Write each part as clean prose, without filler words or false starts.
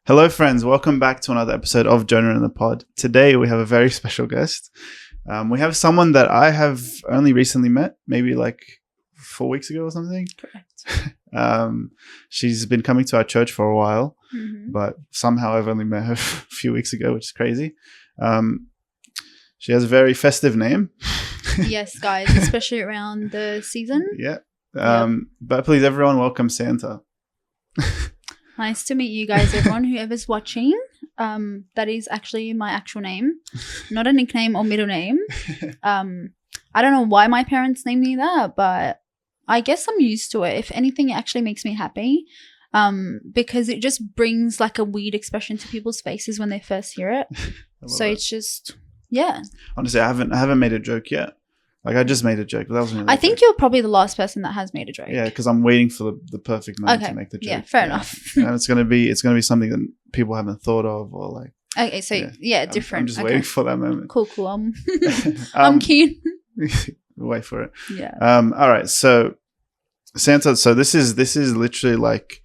Hello, friends. Welcome back to another episode of Jonah in the Pod. Today, we have a very special guest. We have someone that I have only recently met, maybe like 4 weeks ago or something. Correct. She's been coming to our church for a while, Mm-hmm. but somehow I've only met her a few weeks ago, which is crazy. She has a very festive name. Yes, guys, especially around the season. Yeah. But please, everyone, welcome Santa. Nice to meet you guys, everyone, whoever's watching. That is actually my actual name, not a nickname or middle name. I don't know why my parents named me that, but I guess I'm used to it. If anything, it actually makes me happy because it just brings like a weird expression to people's faces when they first hear it. So it's just, yeah. Honestly, I haven't made a joke yet. Like, I just made a joke, but that wasn't really I think you're probably the last person that has made a joke. Yeah, because I'm waiting for the perfect moment to make the joke. Yeah, fair enough. And it's gonna be something that people haven't thought of or like. Okay, so yeah, different. I'm just waiting for that moment. Cool. I'm keen. Wait for it. Yeah. All right. So Santa. So this is literally like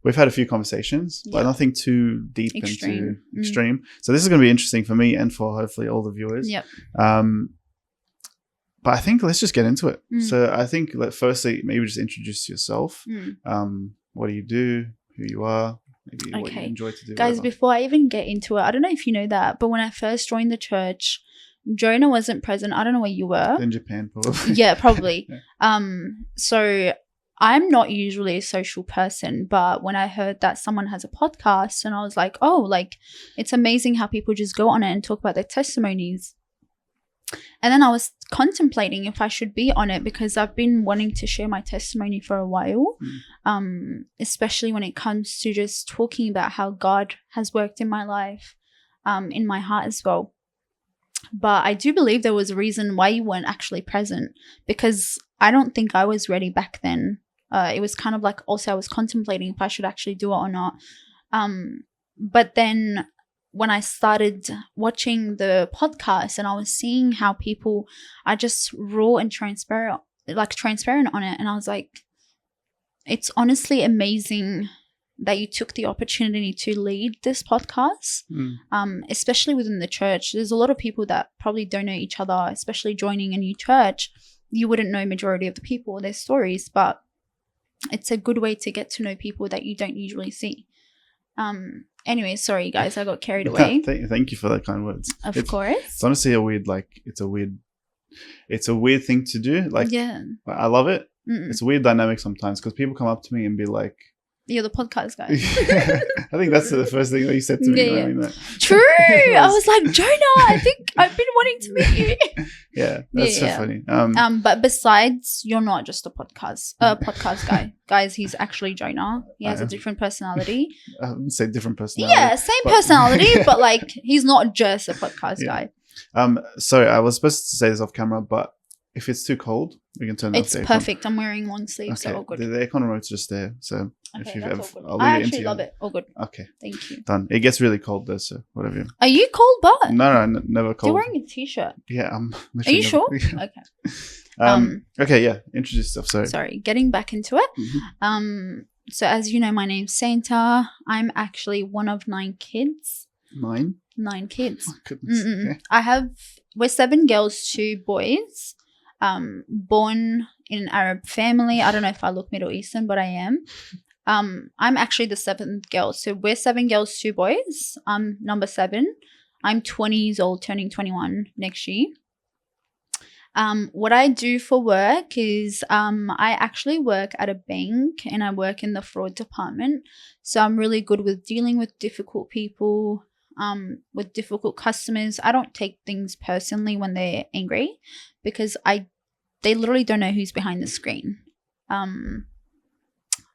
we've had a few conversations, but nothing too deep into extreme. So this is going to be interesting for me and for hopefully all the viewers. Yep. But I think let's just get into it. So I think firstly, maybe just introduce yourself. What do you do? Who you are? Maybe what you enjoy to do. Guys, whatever. before I even get into it, I don't know if you know that, but when I first joined the church, Jonah wasn't present. I don't know where you were. In Japan, probably. Yeah, probably. Yeah. So I'm not usually a social person, but when I heard that someone has a podcast and I was like, oh, like it's amazing how people just go on it and talk about their testimonies. And then I was contemplating if I should be on it because I've been wanting to share my testimony for a while, especially when it comes to just talking about how God has worked in my life, in my heart as well. But I do believe there was a reason why you weren't actually present because I don't think I was ready back then. It was kind of like also I was contemplating if I should actually do it or not. But then when I started watching the podcast and I was seeing how people are just raw and transparent on it. And I was like, it's honestly amazing that you took the opportunity to lead this podcast, especially within the church. There's a lot of people that probably don't know each other, especially joining a new church. You wouldn't know majority of the people or their stories, but it's a good way to get to know people that you don't usually see. Anyway, sorry guys, I got carried away. Thank you for that kind words. Of course. It's honestly it's a weird thing to do. Like, yeah, I love it. It's a weird dynamic sometimes because people come up to me and be like, "You're the podcast guy." I think that's the first thing that you said to me. Yeah. I mean, True. I was like, Jonah, I think I've been wanting to meet you. Yeah, that's so funny. But besides, you're not just a podcast guy. Guys, he's actually Jonah. He has a different personality. I wouldn't say different personality. Yeah, same personality, but like he's not just a podcast guy. Sorry, I was supposed to say this off camera, but if it's too cold, we can turn off the aircon. It's perfect. I'm wearing long sleeves, so all good. The aircon remote's just there, so if you've ever, I actually love it. All good. Okay. Thank you. Done. It gets really cold though, so whatever. Are you cold, but? No, never cold. You're wearing a t-shirt. Yeah, I'm. Are you sure? Yeah. Okay. Okay, yeah. Introduce yourself. Sorry. Getting back into it. So as you know, my name's Santa. I'm actually one of 9 kids. 9 kids. Oh, goodness. Okay. We're 7 girls, 2 boys. Born in an Arab family. I don't know if I look Middle Eastern, but I am. I'm actually the 7th girl. So we're 7 girls, 2 boys. I'm number 7. I'm 20 years old, turning 21 next year. What I do for work is I actually work at a bank and I work in the fraud department. So I'm really good with dealing with difficult people, with difficult customers. I don't take things personally when they're angry because they literally don't know who's behind the screen.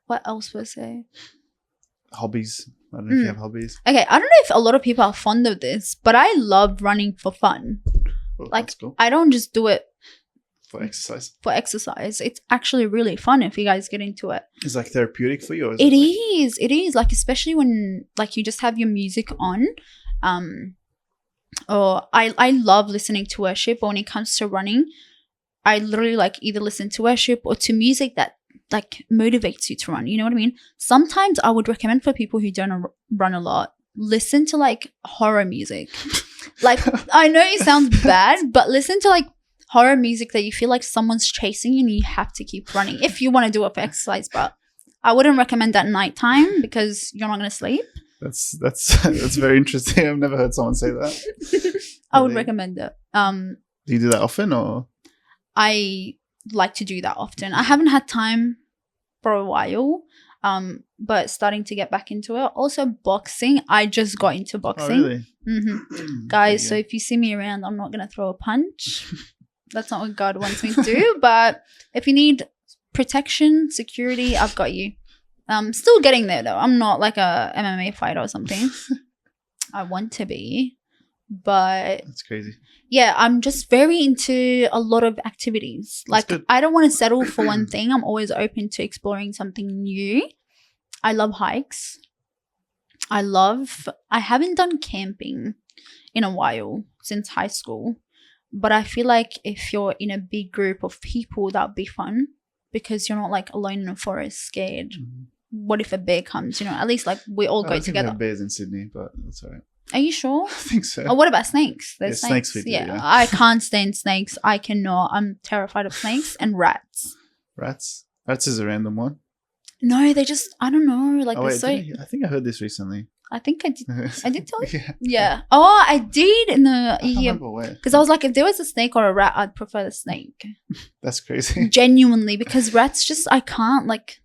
What else was there? Hobbies. I don't know if you have hobbies. Okay, I don't know if a lot of people are fond of this, but I love running for fun. Well, like, cool. I don't just do it for exercise. It's actually really fun if you guys get into it. It's like therapeutic for you? Or It is. Like, especially when like you just have your music on. Or I love listening to worship, but when it comes to running, I literally like either listen to worship or to music that like motivates you to run. You know what I mean? Sometimes I would recommend for people who don't run a lot, listen to like horror music. Like, I know it sounds bad, but listen to like horror music that you feel like someone's chasing you and you have to keep running if you want to do it for exercise. But I wouldn't recommend that nighttime because you're not going to sleep. That's very interesting. I've never heard someone say that. I would recommend it. Do you do that often, or? I like to do that often. I haven't had time for a while, but starting to get back into it. Also, boxing. I just got into boxing. Oh, really? Mm-hmm. Guys, so if you see me around, I'm not going to throw a punch. That's not what God wants me to do. But if you need protection, security, I've got you. Still getting there though. I'm not like a MMA fighter or something. I want to be, but that's crazy. Yeah, I'm just very into a lot of activities. Like, I don't want to settle for one thing. I'm always open to exploring something new. I love hikes. I haven't done camping in a while since high school, but I feel like if you're in a big group of people, that would be fun because you're not like alone in a forest scared. Mm-hmm. What if a bear comes? You know, at least like we all go together. I think there are bears in Sydney, but that's all right. Are you sure? I think so. Oh, what about snakes? There's snakes. Yeah, I can't stand snakes. I cannot. I'm terrified of snakes and rats. Rats is a random one. No, they just, I don't know. Like, I think I heard this recently. I think I did. I did tell you. Yeah. Oh, I did in the year. Because I was like, if there was a snake or a rat, I'd prefer the snake. That's crazy. Genuinely, because rats just, I can't like.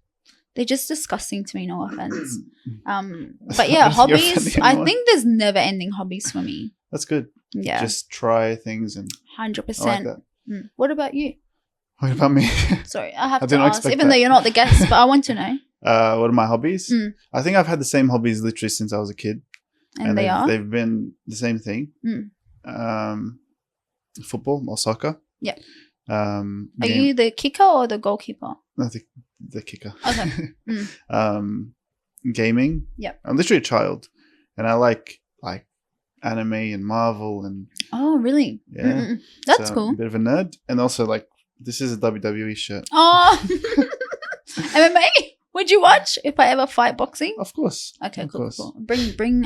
They're just disgusting to me, no offense. But yeah, hobbies. I think there's never ending hobbies for me. That's good. Yeah. Just try things and 100%. I like that. What about you? What about me? Sorry, I have to ask, even though you're not the guest, but I want to know. What are my hobbies? I think I've had the same hobbies literally since I was a kid. And they've been the same thing. Football or soccer. Yeah. Are you the kicker or the goalkeeper? No, the kicker. Okay. Gaming. Yeah. I'm literally a child, and I like anime and Marvel and. Oh really? Yeah. That's cool. A bit of a nerd, and also like this is a WWE shirt. Oh. MMA. Would you watch if I ever fight boxing? Of course. Okay, cool. Bring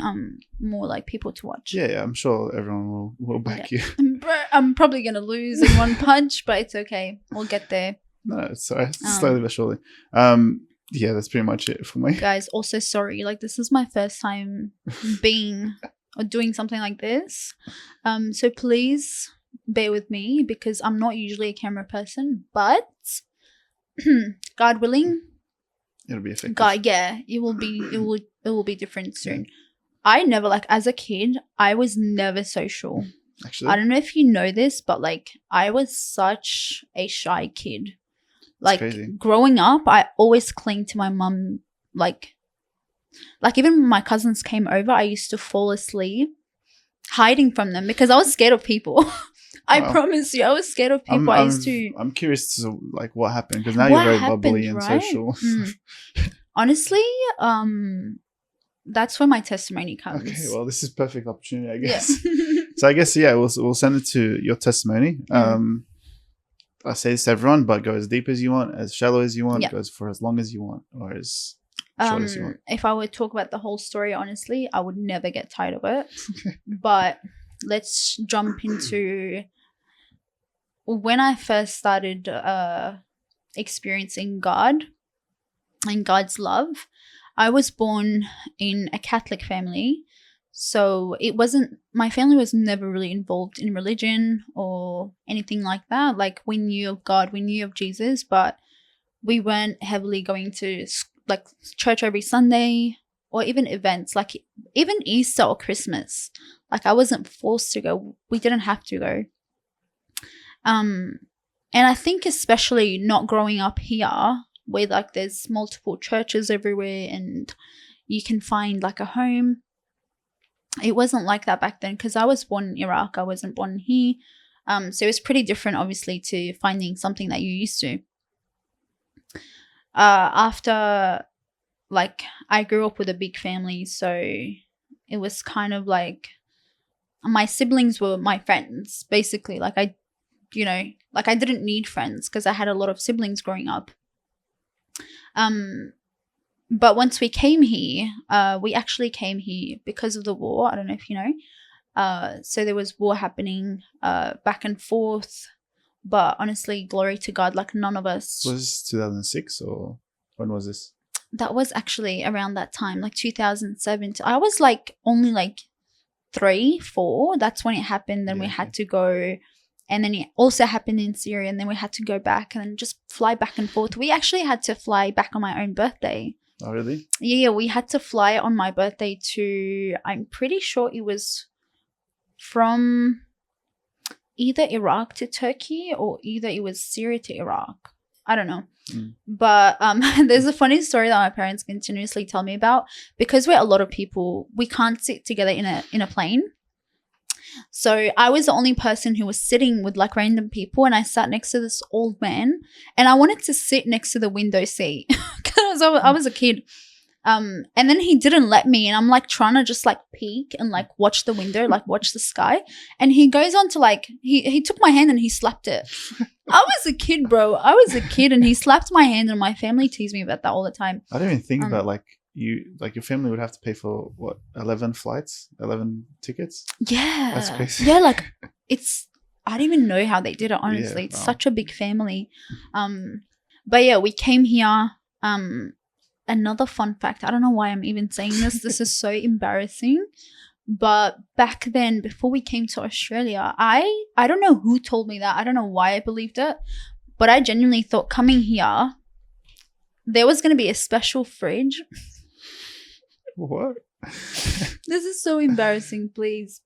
more like people to watch. Yeah, I'm sure everyone will back you. I'm probably gonna lose in one punch, but it's okay. We'll get there. No, it's sorry. Slowly but surely. Yeah, that's pretty much it for me. Guys, also sorry. Like this is my first time being or doing something like this. So please bear with me because I'm not usually a camera person, but God willing. It'll be effective. God, yeah, it will be different soon. I never as a kid, I was never social. Actually, I don't know if you know this, but like I was such a shy kid. Like growing up, I always cling to my mum. Like even when my cousins came over, I used to fall asleep hiding from them because I was scared of people. I promise you, I was scared of people. I'm curious to what happened because now you're very bubbly and social. Honestly, that's where my testimony comes. Okay, well, this is perfect opportunity, I guess. Yeah. So I guess we'll send it to your testimony. I say this to everyone, but go as deep as you want, as shallow as you want, goes for as long as you want, or as short as you want. If I were to talk about the whole story, honestly, I would never get tired of it. But let's jump into when I first started experiencing God and God's love. I was born in a Catholic family, so my family was never really involved in religion or anything like that. Like we knew of God, we knew of Jesus, but we weren't heavily going to church every Sunday or even events, like even Easter or Christmas. Like I wasn't forced to go. We didn't have to go. And I think especially not growing up here where there's multiple churches everywhere and you can find a home. It wasn't like that back then because I was born in Iraq. I wasn't born here. So it was pretty different, obviously, to finding something that you're used to. After, I grew up with a big family, so it was kind of my siblings were my friends, basically. I didn't need friends because I had a lot of siblings growing up. But once we came here, we actually came here because of the war. I don't know if you know. So there was war happening back and forth. But honestly, glory to God, like none of us. Was this 2006 or when was this? That was actually around that time, like 2007. I was like only like 3, 4. That's when it happened. Then we had to go. And then it also happened in Syria. And then we had to go back and just fly back and forth. We actually had to fly back on my own birthday. Oh, really? Yeah, we had to fly on my birthday to, I'm pretty sure it was from either Iraq to Turkey or either it was Syria to Iraq. I don't know. But there's a funny story that my parents continuously tell me about. Because we're a lot of people, we can't sit together in a plane. So I was the only person who was sitting with like random people, and I sat next to this old man, and I wanted to sit next to the window seat because I was a kid. And then he didn't let me, and I'm like trying to just like peek and like watch the window, like watch the sky. And he goes on to like, he took my hand and he slapped it. I was a kid, bro. I was a kid, and he slapped my hand, and my family teased me about that all the time. I don't even think about like your family would have to pay for what, 11 flights, 11 tickets. Yeah, that's crazy. Yeah, like I don't even know how they did it, honestly. Yeah, it's such a big family. But yeah, we came here. Another fun fact, I don't know why I'm even saying this. This is so embarrassing. But back then, before we came to Australia, I don't know who told me that. I don't know why I believed it. But I genuinely thought coming here, there was going to be a special fridge. What? This is so embarrassing, please.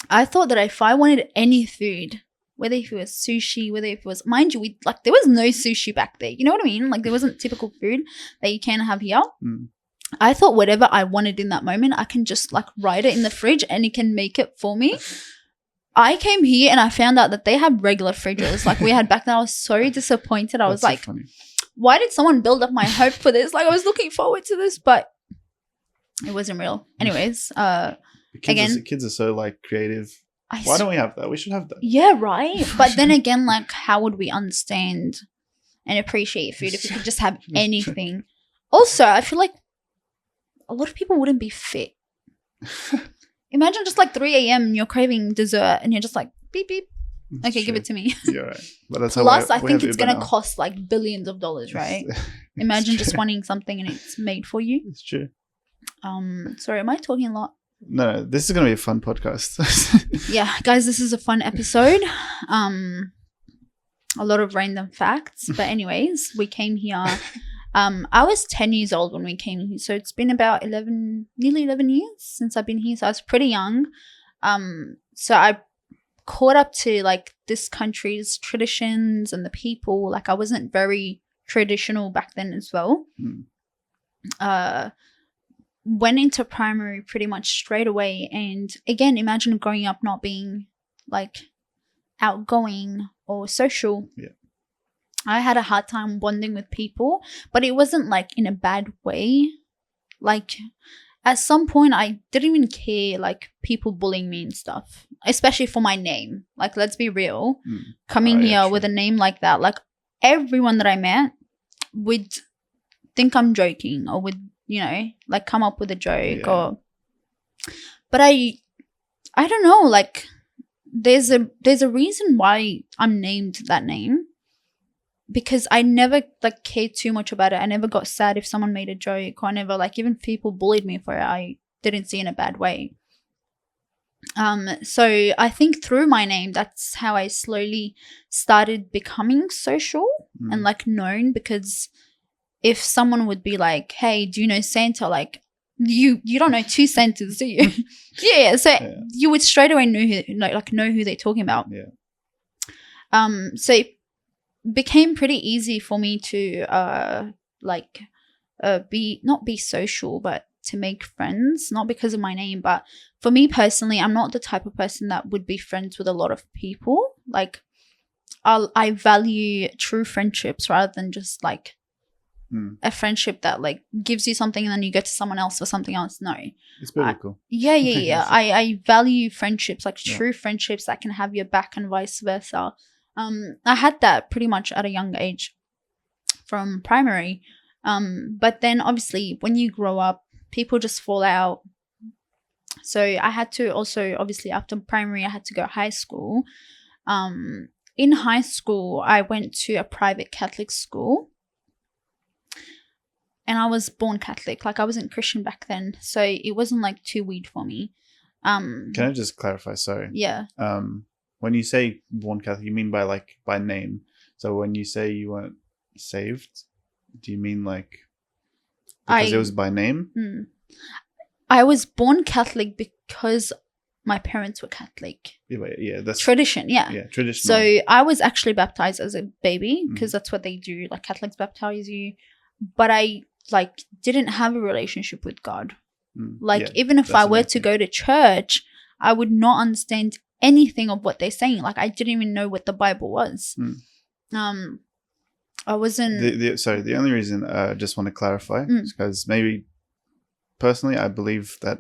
I thought that if I wanted any food, whether if it was sushi, whether if it was, mind you, there was no sushi back there. You know what I mean? Like there wasn't typical food that you can have here. I thought whatever I wanted in that moment, I can just like write it in the fridge and it can make it for me. I came here and I found out that they have regular fridges like we had back then. I was so disappointed. I was like, so why did someone build up my hope for this? Like I was looking forward to this, but it wasn't real. Anyways, kids are so like creative. Why don't we have that? We should have that. Yeah, right. But then again, like, how would we understand and appreciate food if we could just have anything? Also, I feel like a lot of people wouldn't be fit. Imagine just like 3 a.m. and you're craving dessert and you're just like, beep, beep. Okay, give it to me. You're right. But that's Plus, I think it's going to cost like billions of dollars, right? Imagine just wanting something and it's made for you. It's true. Sorry, am I talking a lot? No, this is going to be a fun podcast. Yeah, guys, this is a fun episode. A lot of random facts. But anyways, we came here. I was 10 years old when we came here. So it's been about nearly 11 years since I've been here. So I was pretty young. So I caught up to like this country's traditions and the people. Like I wasn't very traditional back then as well. Went into primary pretty much straight away, and again, imagine growing up not being like outgoing or social. I had a hard time bonding with people, but it wasn't like in a bad way. Like at some point I didn't even care like people bullying me and stuff, especially for my name. Like let's be real, coming here with a name like that, like everyone that I met would think I'm joking or would, you know, like come up with a joke but I don't know, like there's a reason why I'm named that name, because I never like cared too much about it. I never got sad if someone made a joke, or I never like, even if people bullied me for it, I didn't see it in a bad way. So I think through my name, that's how I slowly started becoming social and like known, because if someone would be like, hey, do you know Santa? Like, you don't know 2 Santas, do you? So you would straight away know who they're talking about. So it became pretty easy for me to not be social, but to make friends, not because of my name, but for me personally, I'm not the type of person that would be friends with a lot of people. Like, I value true friendships rather than just like a friendship that like gives you something and then you go to someone else for something else. No, it's biblical. I value friendships, like true friendships that can have your back and vice versa. I had that pretty much at a young age from primary. But then obviously when you grow up, people just fall out. So I had to also, obviously after primary, I had to go to high school. In high school, I went to a private Catholic school. And I was born Catholic. Like, I wasn't Christian back then. So it wasn't like too weird for me. Can I just clarify? Sorry. Yeah. When you say born Catholic, you mean by name. So when you say you weren't saved, do you mean like because it was by name? I was born Catholic because my parents were Catholic. Yeah, that's tradition. Yeah, traditional. So I was actually baptized as a baby because that's what they do. Like, Catholics baptize you, but I didn't have a relationship with God. Even if I were to go to church, I would not understand anything of what they're saying. Like, I didn't even know what the Bible was. I wasn't. The only reason I just want to clarify is because maybe personally I believe that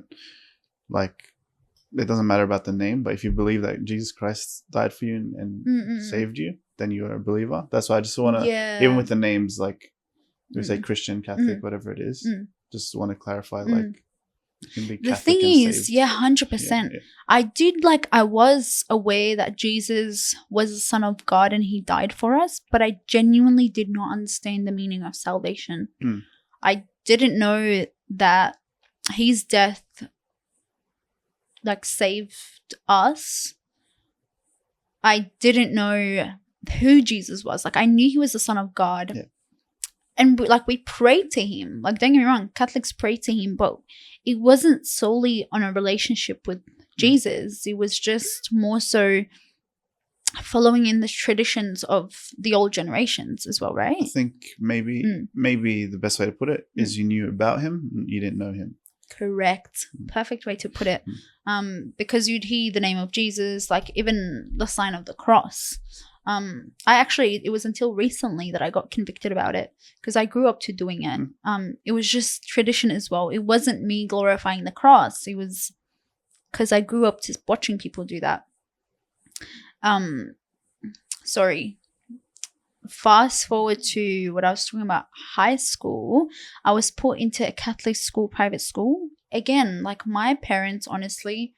it doesn't matter about the name, but if you believe that Jesus Christ died for you and saved you, then you are a believer. That's why I just want to, even with the names, like we say Christian, Catholic, whatever it is, just want to clarify, you can be Catholic. The thing is, 100%. I was aware that Jesus was the Son of God and he died for us, but I genuinely did not understand the meaning of salvation. I didn't know that his death saved us. I didn't know who Jesus was. I knew he was the Son of God. Yeah. And we prayed to him. Don't get me wrong, Catholics pray to him, but it wasn't solely on a relationship with Jesus. It was just more so following in the traditions of the old generations as well, right? I think maybe the best way to put it is you knew about him, you didn't know him. Correct. Perfect way to put it. Because you'd hear the name of Jesus, even the sign of the cross. It was until recently that I got convicted about it because I grew up to doing it. It was just tradition as well. It wasn't me glorifying the cross. It was because I grew up just watching people do that. Sorry. Fast forward to what I was talking about, high school. I was put into a Catholic school, private school. Again, my parents, honestly,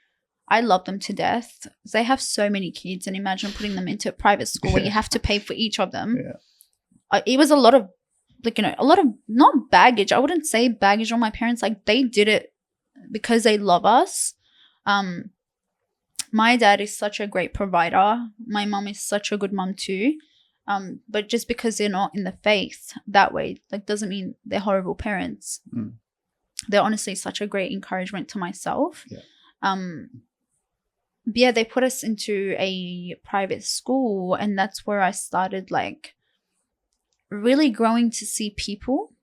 I love them to death. They have so many kids, and imagine putting them into a private school where you have to pay for each of them. It was a lot of, a lot of, not baggage. I wouldn't say baggage on my parents. They did it because they love us. My dad is such a great provider. My mom is such a good mom too. But just because they're not in the faith that way, doesn't mean they're horrible parents. They're honestly such a great encouragement to myself. They put us into a private school, and that's where I started really growing to see people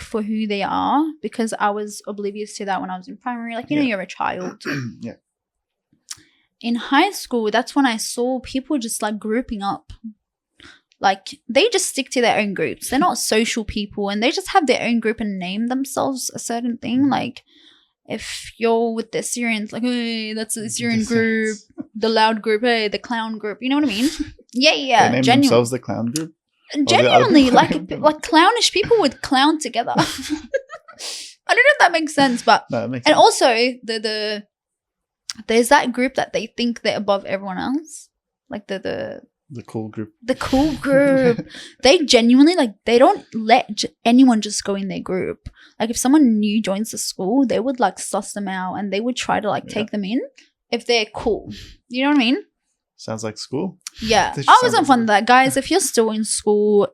for who they are, because I was oblivious to that when I was in primary. You're a child. In high school, that's when I saw people just grouping up. They just stick to their own groups. They're not social people, and they just have their own group and name themselves a certain thing. If you're with the Syrians, hey, that's the Syrian group, the loud group, hey, the clown group. You know what I mean? Yeah. They name themselves the clown group? Genuinely, clownish people would clown together. I don't know if that makes sense, but no, it makes sense. Also there's that group that they think they're above everyone else, the cool group. The cool group. They genuinely, they don't let anyone just go in their group. If someone new joins the school, they would, suss them out, and they would try to, take them in if they're cool. You know what I mean? Sounds like school. Yeah. I wasn't fun of that. Guys, if you're still in school,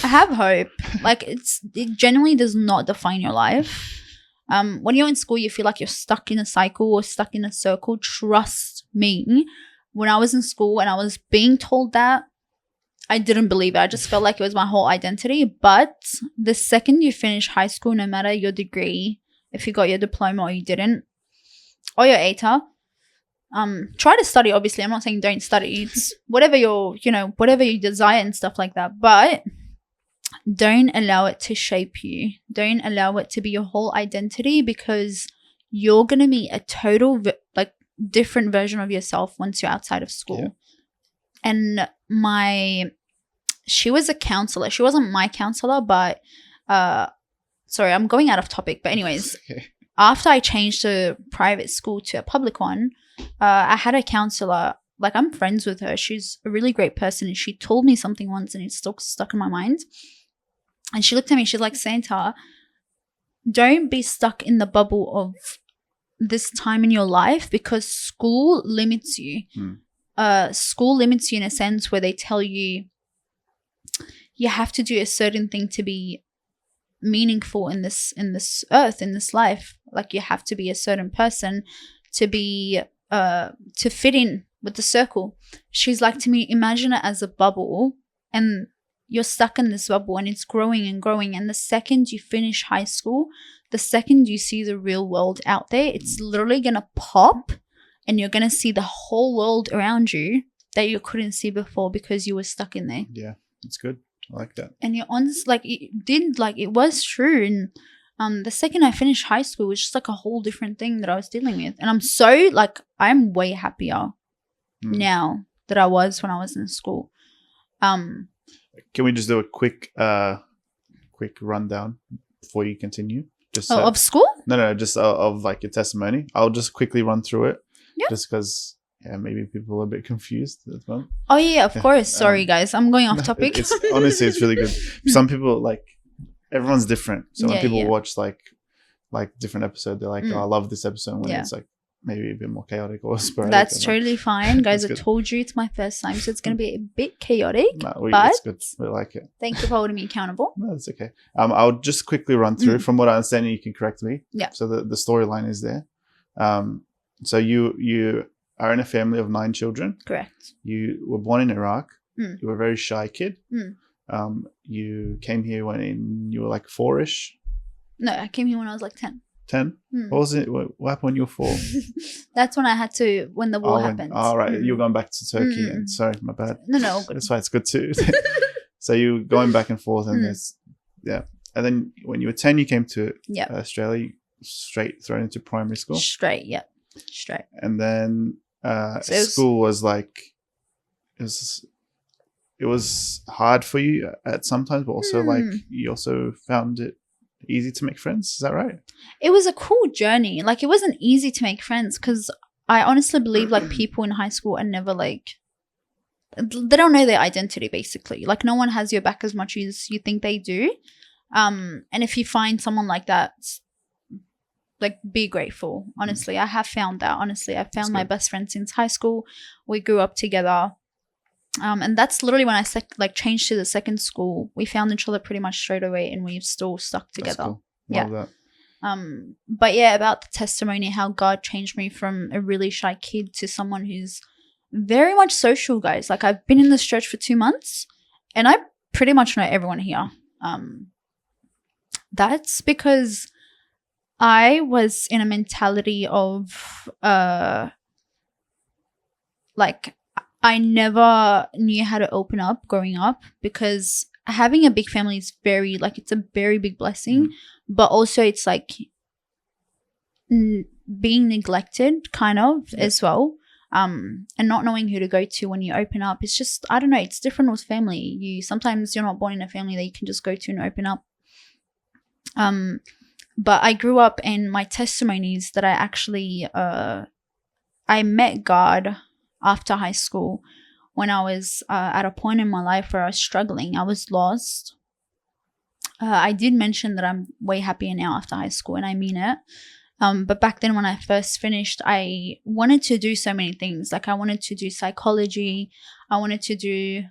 have hope. It genuinely does not define your life. When you're in school, you feel like you're stuck in a cycle or stuck in a circle. Trust me. When I was in school and I was being told that, I didn't believe it. I just felt like it was my whole identity. But the second you finish high school, no matter your degree, if you got your diploma or you didn't, or your ATA, try to study. Obviously, I'm not saying don't study. It's whatever whatever you desire and stuff like that. But don't allow it to shape you. Don't allow it to be your whole identity, because you're going to meet a total different version of yourself once you're outside of school. And she was a counselor. She wasn't my counselor, but Sorry, I'm going out of topic, but anyways, Okay. after I changed the private school to a public one, I had a counselor. Like, I'm friends with her. She's a really great person, and she told me something once, and it's still stuck in my mind. And she looked at me. She's like, Santa, don't be stuck in the bubble of this time in your life, because school limits you. School limits you in a sense where they tell you you have to do a certain thing to be meaningful in this earth, in this life. Like, you have to be a certain person to be to fit in with the circle. She's like to me, imagine it as a bubble, and you're stuck in this bubble, and it's growing and growing, and the second you finish high school, the second you see the real world out there, it's literally gonna pop, and you're gonna see the whole world around you that you couldn't see before because you were stuck in there. Yeah, that's good. I like that. And you're honest, like, it was true. And the second I finished high school, it was just like a whole different thing that I was dealing with. And I'm so, like, I'm way happier now than I was when I was in school. Can we just do a quick rundown before you continue? Just of school? No, just of like your testimony. I'll just quickly run through it. Yeah. Just because, maybe people are a bit confused as well. Oh yeah, of course. Sorry, guys, I'm going off topic. Honestly, it's really good. Some people, like, everyone's different. So when people watch like different episodes, they're like, "Oh, I love this episode." When it's like maybe a bit more chaotic or sporadic. That's totally fine, guys. I told you it's my first time, so it's going to be a bit chaotic. No, but it's good. We like it. Thank you for holding me accountable. No, that's okay. I'll just quickly run through. From what I understand, you can correct me. Yeah. So the storyline is there. So you are in a family of 9 children. Correct. You were born in Iraq. You were a very shy kid. You came here when you were like 4-ish. No, I came here when I was like 10. 10? What was it? What happened when you were 4? That's when I had to, when the war happened. Right. You were going back to Turkey. And sorry, my bad. No, all good. That's why it's good too. So you were going back and forth, and and then when you were 10, you came to Australia, straight thrown into primary school. Straight. And then school was like, it was hard for you at some times, but also like you also found it easy to make friends. Is that right? It was a cool journey. Like, it wasn't easy to make friends, because I honestly believe like people in high school are never like, they don't know their identity basically. Like, no one has your back as much as you think they do. And if you find someone like that, like, be grateful. Honestly, I have found that. Honestly, I found my best friend since high school. We grew up together. And that's literally when I changed to the second school. We found each other pretty much straight away, and we've still stuck together. Cool. Love that. But yeah, about the testimony, how God changed me from a really shy kid to someone who's very much social, guys. Like, I've been in this church for 2 months, and I pretty much know everyone here. That's because I was in a mentality of like, I never knew how to open up growing up, because having a big family is very, like, it's a very big blessing, but also it's like being neglected kind of as well, and not knowing who to go to when you open up. It's just, I don't know, it's different with family. Sometimes you're not born in a family that you can just go to and open up. But I grew up, and my testimony is that I actually I met God after high school, when I was at a point in my life where I was struggling. I was lost. I did mention that I'm way happier now after high school, and I mean it. But back then, when I first finished, I wanted to do so many things. Like, I wanted to do psychology. I wanted to do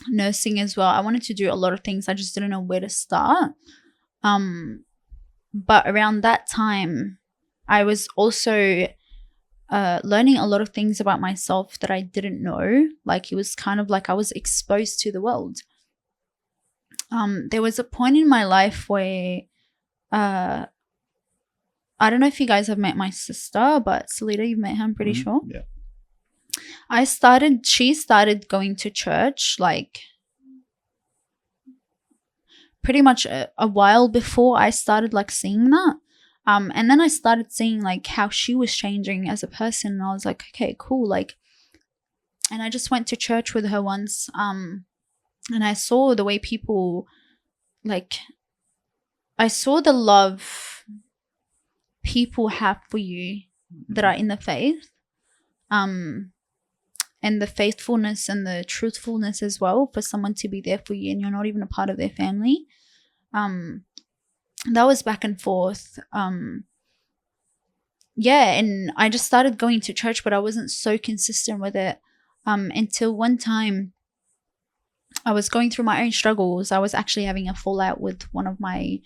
nursing as well. I wanted to do a lot of things. I just didn't know where to start. But around that time, I was also learning a lot of things about myself that I didn't know. Like, it was kind of like I was exposed to the world. There was a point in my life where I don't know if you guys have met my sister, but Salita, you've met her, I'm pretty sure. Yeah. She started going to church like pretty much a while before I started like seeing that. And then I started seeing like how she was changing as a person, and I was like, okay, cool. Like, and I just went to church with her once, and I saw the way people like, I saw the love people have for you that are in the faith, and the faithfulness and the truthfulness as well for someone to be there for you and you're not even a part of their family. That was back and forth. And I just started going to church, but I wasn't so consistent with it until one time I was going through my own struggles. I was actually having a fallout with one of my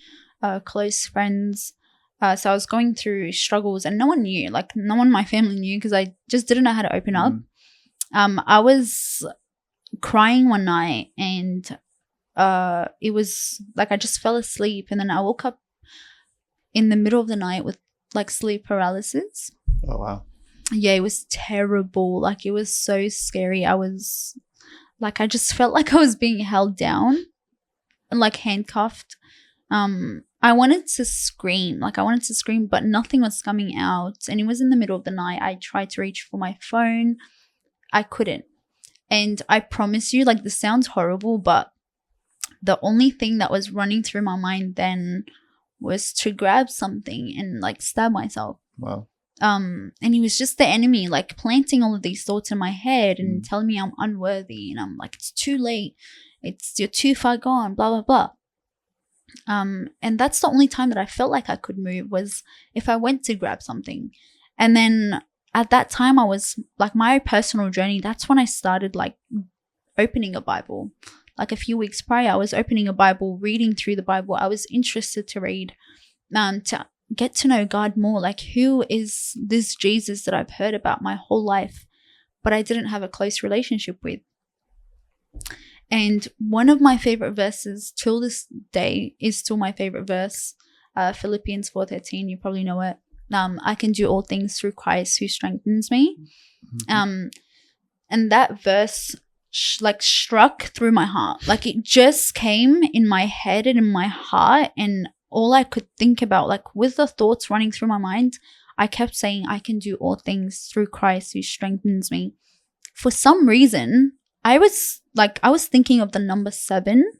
close friends. So I was going through struggles and no one knew, like no one in my family knew because I just didn't know how to open up. I was crying one night and it was like I just fell asleep and then I woke up in the middle of the night with like sleep paralysis. Oh, wow. Yeah, it was terrible. Like it was so scary. I was like, I just felt like I was being held down and like handcuffed. I wanted to scream, but nothing was coming out. And it was in the middle of the night. I tried to reach for my phone. I couldn't. And I promise you, like this sounds horrible, but the only thing that was running through my mind then was to grab something and like stab myself. Wow. And it was just the enemy like planting all of these thoughts in my head and telling me I'm unworthy and I'm like, it's too late. You're too far gone, blah, blah, blah. And that's the only time that I felt like I could move was if I went to grab something. And then at that time I was like my personal journey. That's when I started like opening a Bible. Like a few weeks prior, I was opening a Bible, reading through the Bible. I was interested to read, to get to know God more. Like, who is this Jesus that I've heard about my whole life, but I didn't have a close relationship with? And one of my favorite verses till this day is still my favorite verse, Philippians 4:13. You probably know it. I can do all things through Christ who strengthens me. And that verse struck through my heart. Like it just came in my head and in my heart, and all I could think about, like with the thoughts running through my mind, I kept saying, I can do all things through Christ who strengthens me. For some reason, I was thinking of the number 7.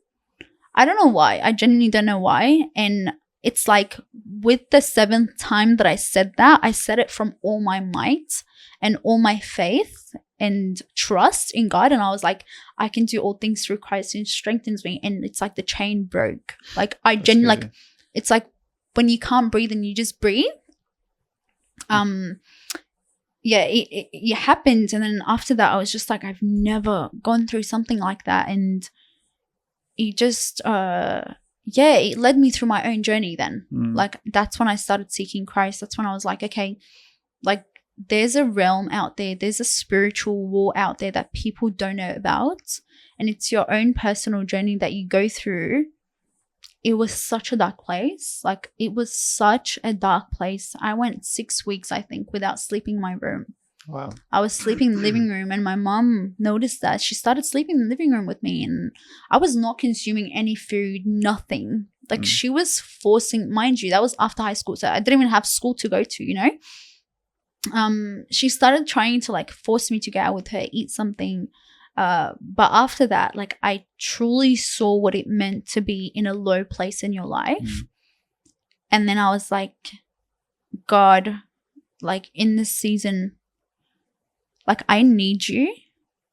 I don't know why. I genuinely don't know why. And it's like with the 7th time that I said that, I said it from all my might and all my faith and trust in God. And I was like, I can do all things through Christ who strengthens me. And it's like the chain broke. Like I genuinely, like, it's like when you can't breathe and you just breathe. It happened. And then after that, I was just like, I've never gone through something like that. And it just, it led me through my own journey then. Like, that's when I started seeking Christ. That's when I was like, okay, like, there's a realm out there. There's a spiritual war out there that people don't know about. And it's your own personal journey that you go through. It was such a dark place. Like, it was such a dark place. I went 6 weeks, I think, without sleeping in my room. Wow. I was sleeping in the living room and my mom noticed that. She started sleeping in the living room with me and I was not consuming any food, nothing. Like, she was forcing, mind you, that was after high school. So I didn't even have school to go to, you know. She started trying to like force me to go out with her, eat something. But after that, like, I truly saw what it meant to be in a low place in your life. And then I was like, God, like, in this season, like, I need you.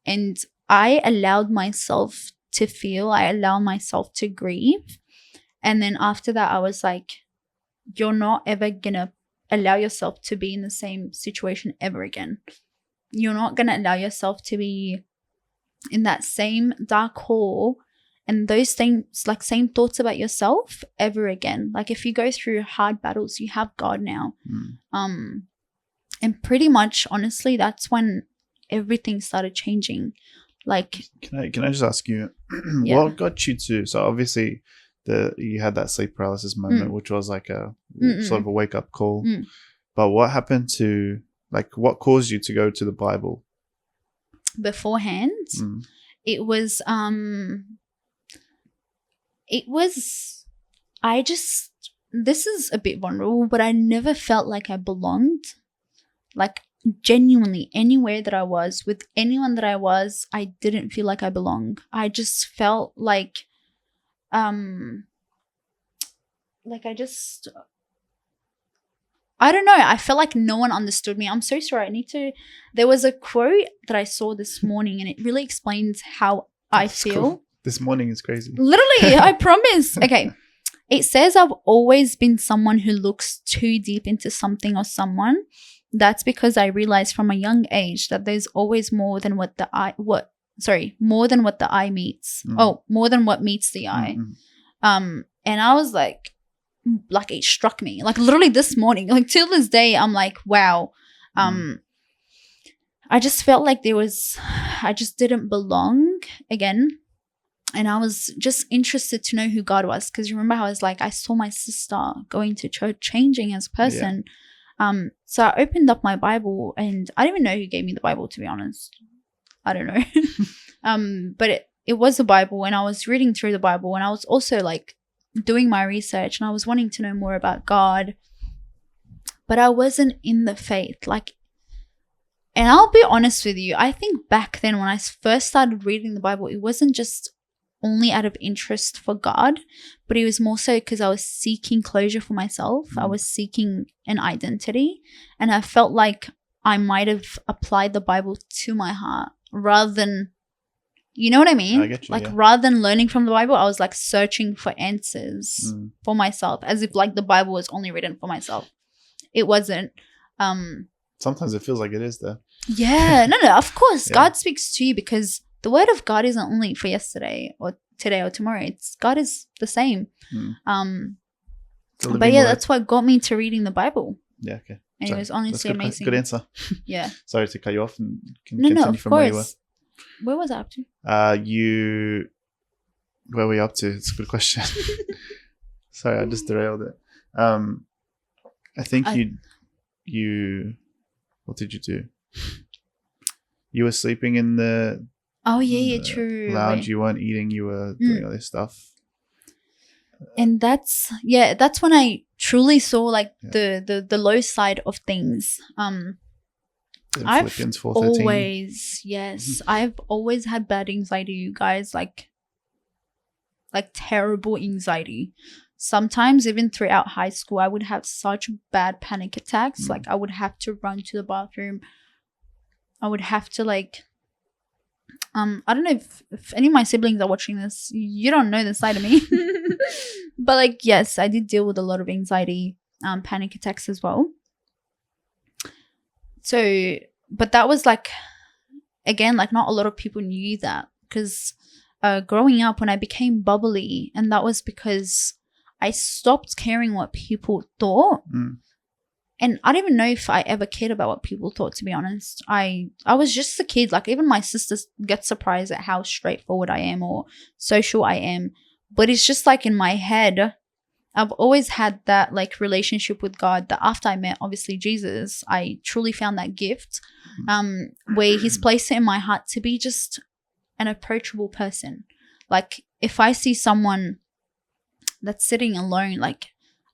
And I allowed myself to feel, I allowed myself to grieve. And then after that, I was like, you're not ever gonna allow yourself to be in the same situation ever again. You're not gonna allow yourself to be in that same dark hole and those same thoughts about yourself ever again. Like, if you go through hard battles, you have God now. And pretty much, honestly, that's when everything started changing. Like, can I just ask you, what got you to? So obviously, you had that sleep paralysis moment, which was like a sort of a wake up call. But what happened to, like, what caused you to go to the Bible? Beforehand, it was this is a bit vulnerable, but I never felt like I belonged. Like, genuinely, anywhere that I was, with anyone that I was, I didn't feel like I belonged. I just felt like like I don't know. I felt like no one understood me. I'm so sorry. There was a quote that I saw this morning and it really explains how I feel. Cool. This morning is crazy. Literally, I promise. Okay. It says I've always been someone who looks too deep into something or someone. That's because I realized from a young age that there's always more than what the eye meets. More than what meets the eye. And I was like it struck me. Like literally this morning, like till this day, I'm like, wow. I just felt like I just didn't belong again. And I was just interested to know who God was. Because remember how I was like, I saw my sister going to church, changing as a person. Yeah. So I opened up my Bible and I don't even know who gave me the Bible, to be honest. I don't know. But it was the Bible and I was reading through the Bible and I was also like doing my research and I was wanting to know more about God. But I wasn't in the faith. And I'll be honest with you, I think back then when I first started reading the Bible, it wasn't just only out of interest for God, but it was more so because I was seeking closure for myself. I was seeking an identity and I felt like I might have applied the Bible to my heart rather than, you know what I mean? I get you, rather than learning from the Bible, I was like searching for answers for myself as if like the Bible was only written for myself. It wasn't. Sometimes it feels like it is though. Yeah, no, of course. God speaks to you because the word of God isn't only for yesterday or today or tomorrow. God is the same. But yeah, that's what got me to reading the Bible. Yeah, okay. And it was honestly amazing. Good answer. Yeah. Sorry to cut you off and continue of from course. where you were. Where was I up to? Where were you up to? It's a good question. Sorry, I just derailed it. I think you what did you do? You were sleeping in the true. lounge. You weren't eating. You were doing all this stuff. And that's when I truly saw like the low side of things. I've always I've always had bad anxiety, you guys, like terrible anxiety. Sometimes even throughout high school, I would have such bad panic attacks. Like I would have to run to the bathroom. I would have to like, I don't know if any of my siblings are watching this. You don't know this side of me. But like, yes, I did deal with a lot of anxiety, panic attacks as well. So, but that was like, again, like not a lot of people knew that because growing up when I became bubbly, and that was because I stopped caring what people thought. And I don't even know if I ever cared about what people thought, to be honest. I was just a kid. Like even my sisters get surprised at how straightforward I am or social I am. But it's just like in my head, I've always had that like relationship with God that after I met obviously Jesus, I truly found that gift where he's placed it in my heart to be just an approachable person. Like if I see someone that's sitting alone, like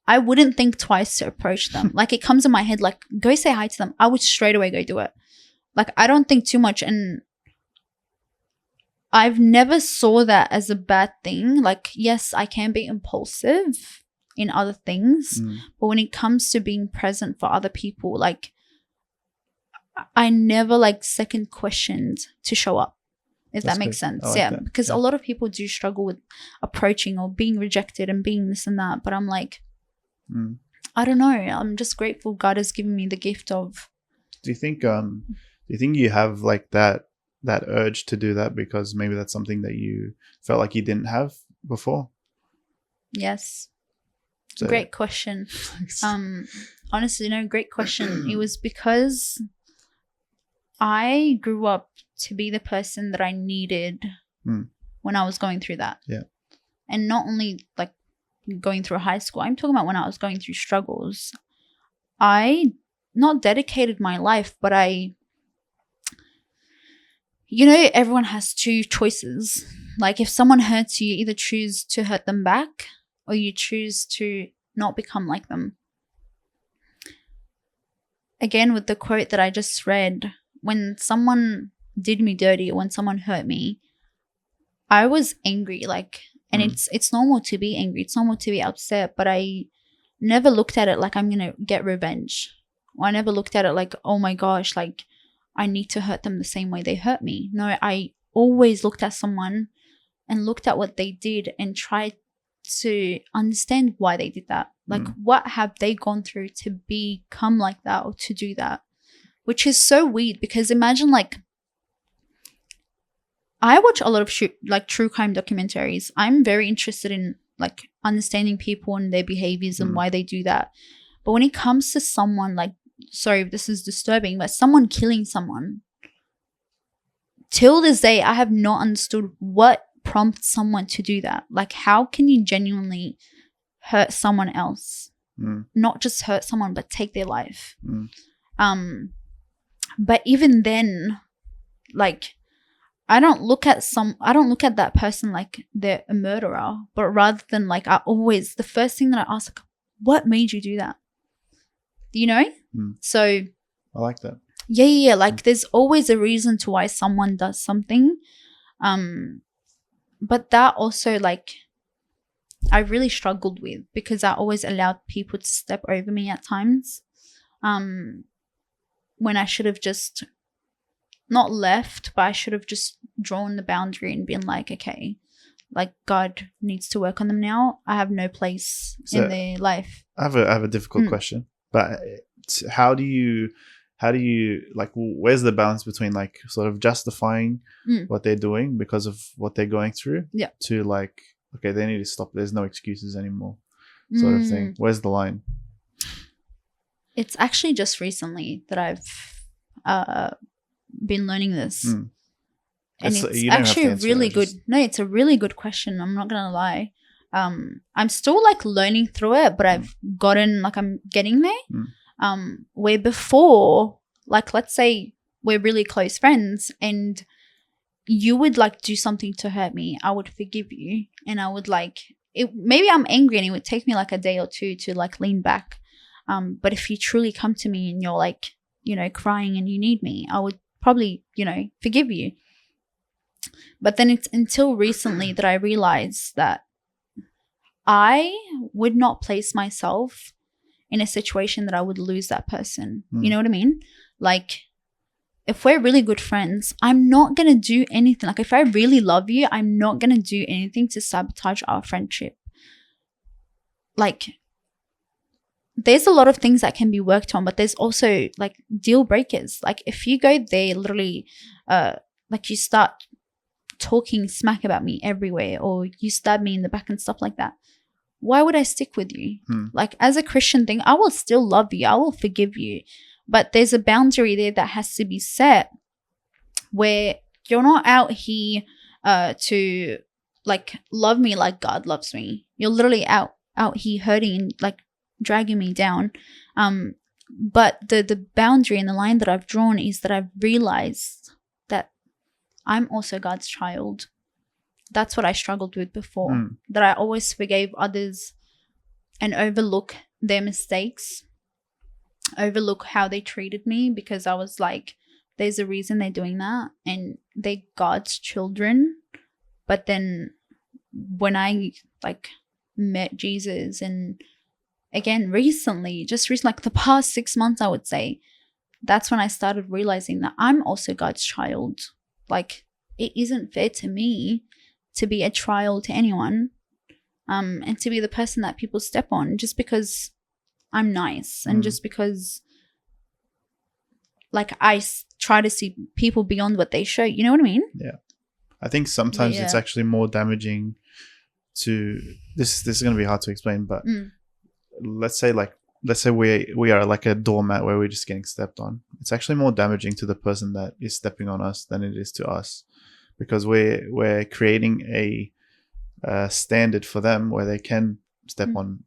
I wouldn't think twice to approach them. Like it comes in my head, like go say hi to them. I would straight away go do it. Like I don't think too much. And I've never saw that as a bad thing. Like, yes, I can be impulsive in other things, but when it comes to being present for other people, like I never like second questioned to show up. If that makes sense. Like that. Because a lot of people do struggle with approaching or being rejected and being this and that. But I'm like, I don't know. I'm just grateful God has given me the gift of. Do you think you have like that urge to do that because maybe that's something that you felt like you didn't have before? Yes. So, great question. Honestly, no, great question. It was because I grew up to be the person that I needed when I was going through that. Yeah. And not only like going through high school, I'm talking about when I was going through struggles. I not dedicated my life, but everyone has two choices. Like if someone hurts you, you either choose to hurt them back or you choose to not become like them. Again, with the quote that I just read, when someone did me dirty, when someone hurt me, I was angry. Like And it's normal to be angry. It's normal to be upset. But I never looked at it like I'm going to get revenge. Or I never looked at it like, oh my gosh, like I need to hurt them the same way they hurt me. No, I always looked at someone and looked at what they did and tried to understand why they did that. Like, what have they gone through to become like that or to do that? Which is so weird, because imagine, like, I watch a lot of true crime documentaries. I'm very interested in like understanding people and their behaviors and why they do that. But when it comes to someone like, sorry if this is disturbing, but someone killing someone, till this day, I have not understood what prompts someone to do that. Like, how can you genuinely hurt someone else? Not just hurt someone, but take their life. But even then, like, I don't look at that person like they're a murderer, but rather than like, the first thing that I ask, like, what made you do that? You know? So I like that. Yeah. Like, there's always a reason to why someone does something. But that also, like, I really struggled with, because I always allowed people to step over me at times. When I should have just not left, but I should have just drawn the boundary and been like, okay, like, God needs to work on them now. I have no place in their life. I have a difficult question, but how do you like, where's the balance between like sort of justifying what they're doing because of what they're going through to like, okay, they need to stop, there's no excuses anymore, sort of thing? Where's the line? It's actually just recently that I've been learning this. And it's actually a really good, it's a really good question. I'm not gonna lie. I'm still like learning through it, but I'm getting there. Where before, like, let's say we're really close friends and you would like do something to hurt me, I would forgive you, and I would like it. Maybe I'm angry and it would take me like a day or two to like lean back. But if you truly come to me and you're like, you know, crying and you need me, I would probably, you know, forgive you. But then it's until recently that I realized that I would not place myself in a situation that I would lose that person. You know what I mean? Like, if we're really good friends, I'm not going to do anything. Like, if I really love you, I'm not going to do anything to sabotage our friendship. Like, there's a lot of things that can be worked on, but there's also like deal breakers. Like, if you go there literally, like you start talking smack about me everywhere, or you stab me in the back and stuff like that, why would I stick with you? Like, as a Christian thing, I will still love you. I will forgive you. But there's a boundary there that has to be set, where you're not out here to like love me like God loves me. You're literally out here hurting and like dragging me down. But the boundary and the line that I've drawn is that I've realized that I'm also God's child. That's what I struggled with before, that I always forgave others and overlook their mistakes, overlook how they treated me, because I was like, there's a reason they're doing that and they're God's children. But then when I like met Jesus, and again recently, like the past 6 months, I would say, that's when I started realizing that I'm also God's child. Like, it isn't fair to me to be a trial to anyone, and to be the person that people step on just because I'm nice, and just because like I try to see people beyond what they show. You know what I mean? Yeah. I think sometimes it's actually more damaging to this is going to be hard to explain, but let's say we are like a doormat where we're just getting stepped on. It's actually more damaging to the person that is stepping on us than it is to us, because we're creating a standard for them where they can step on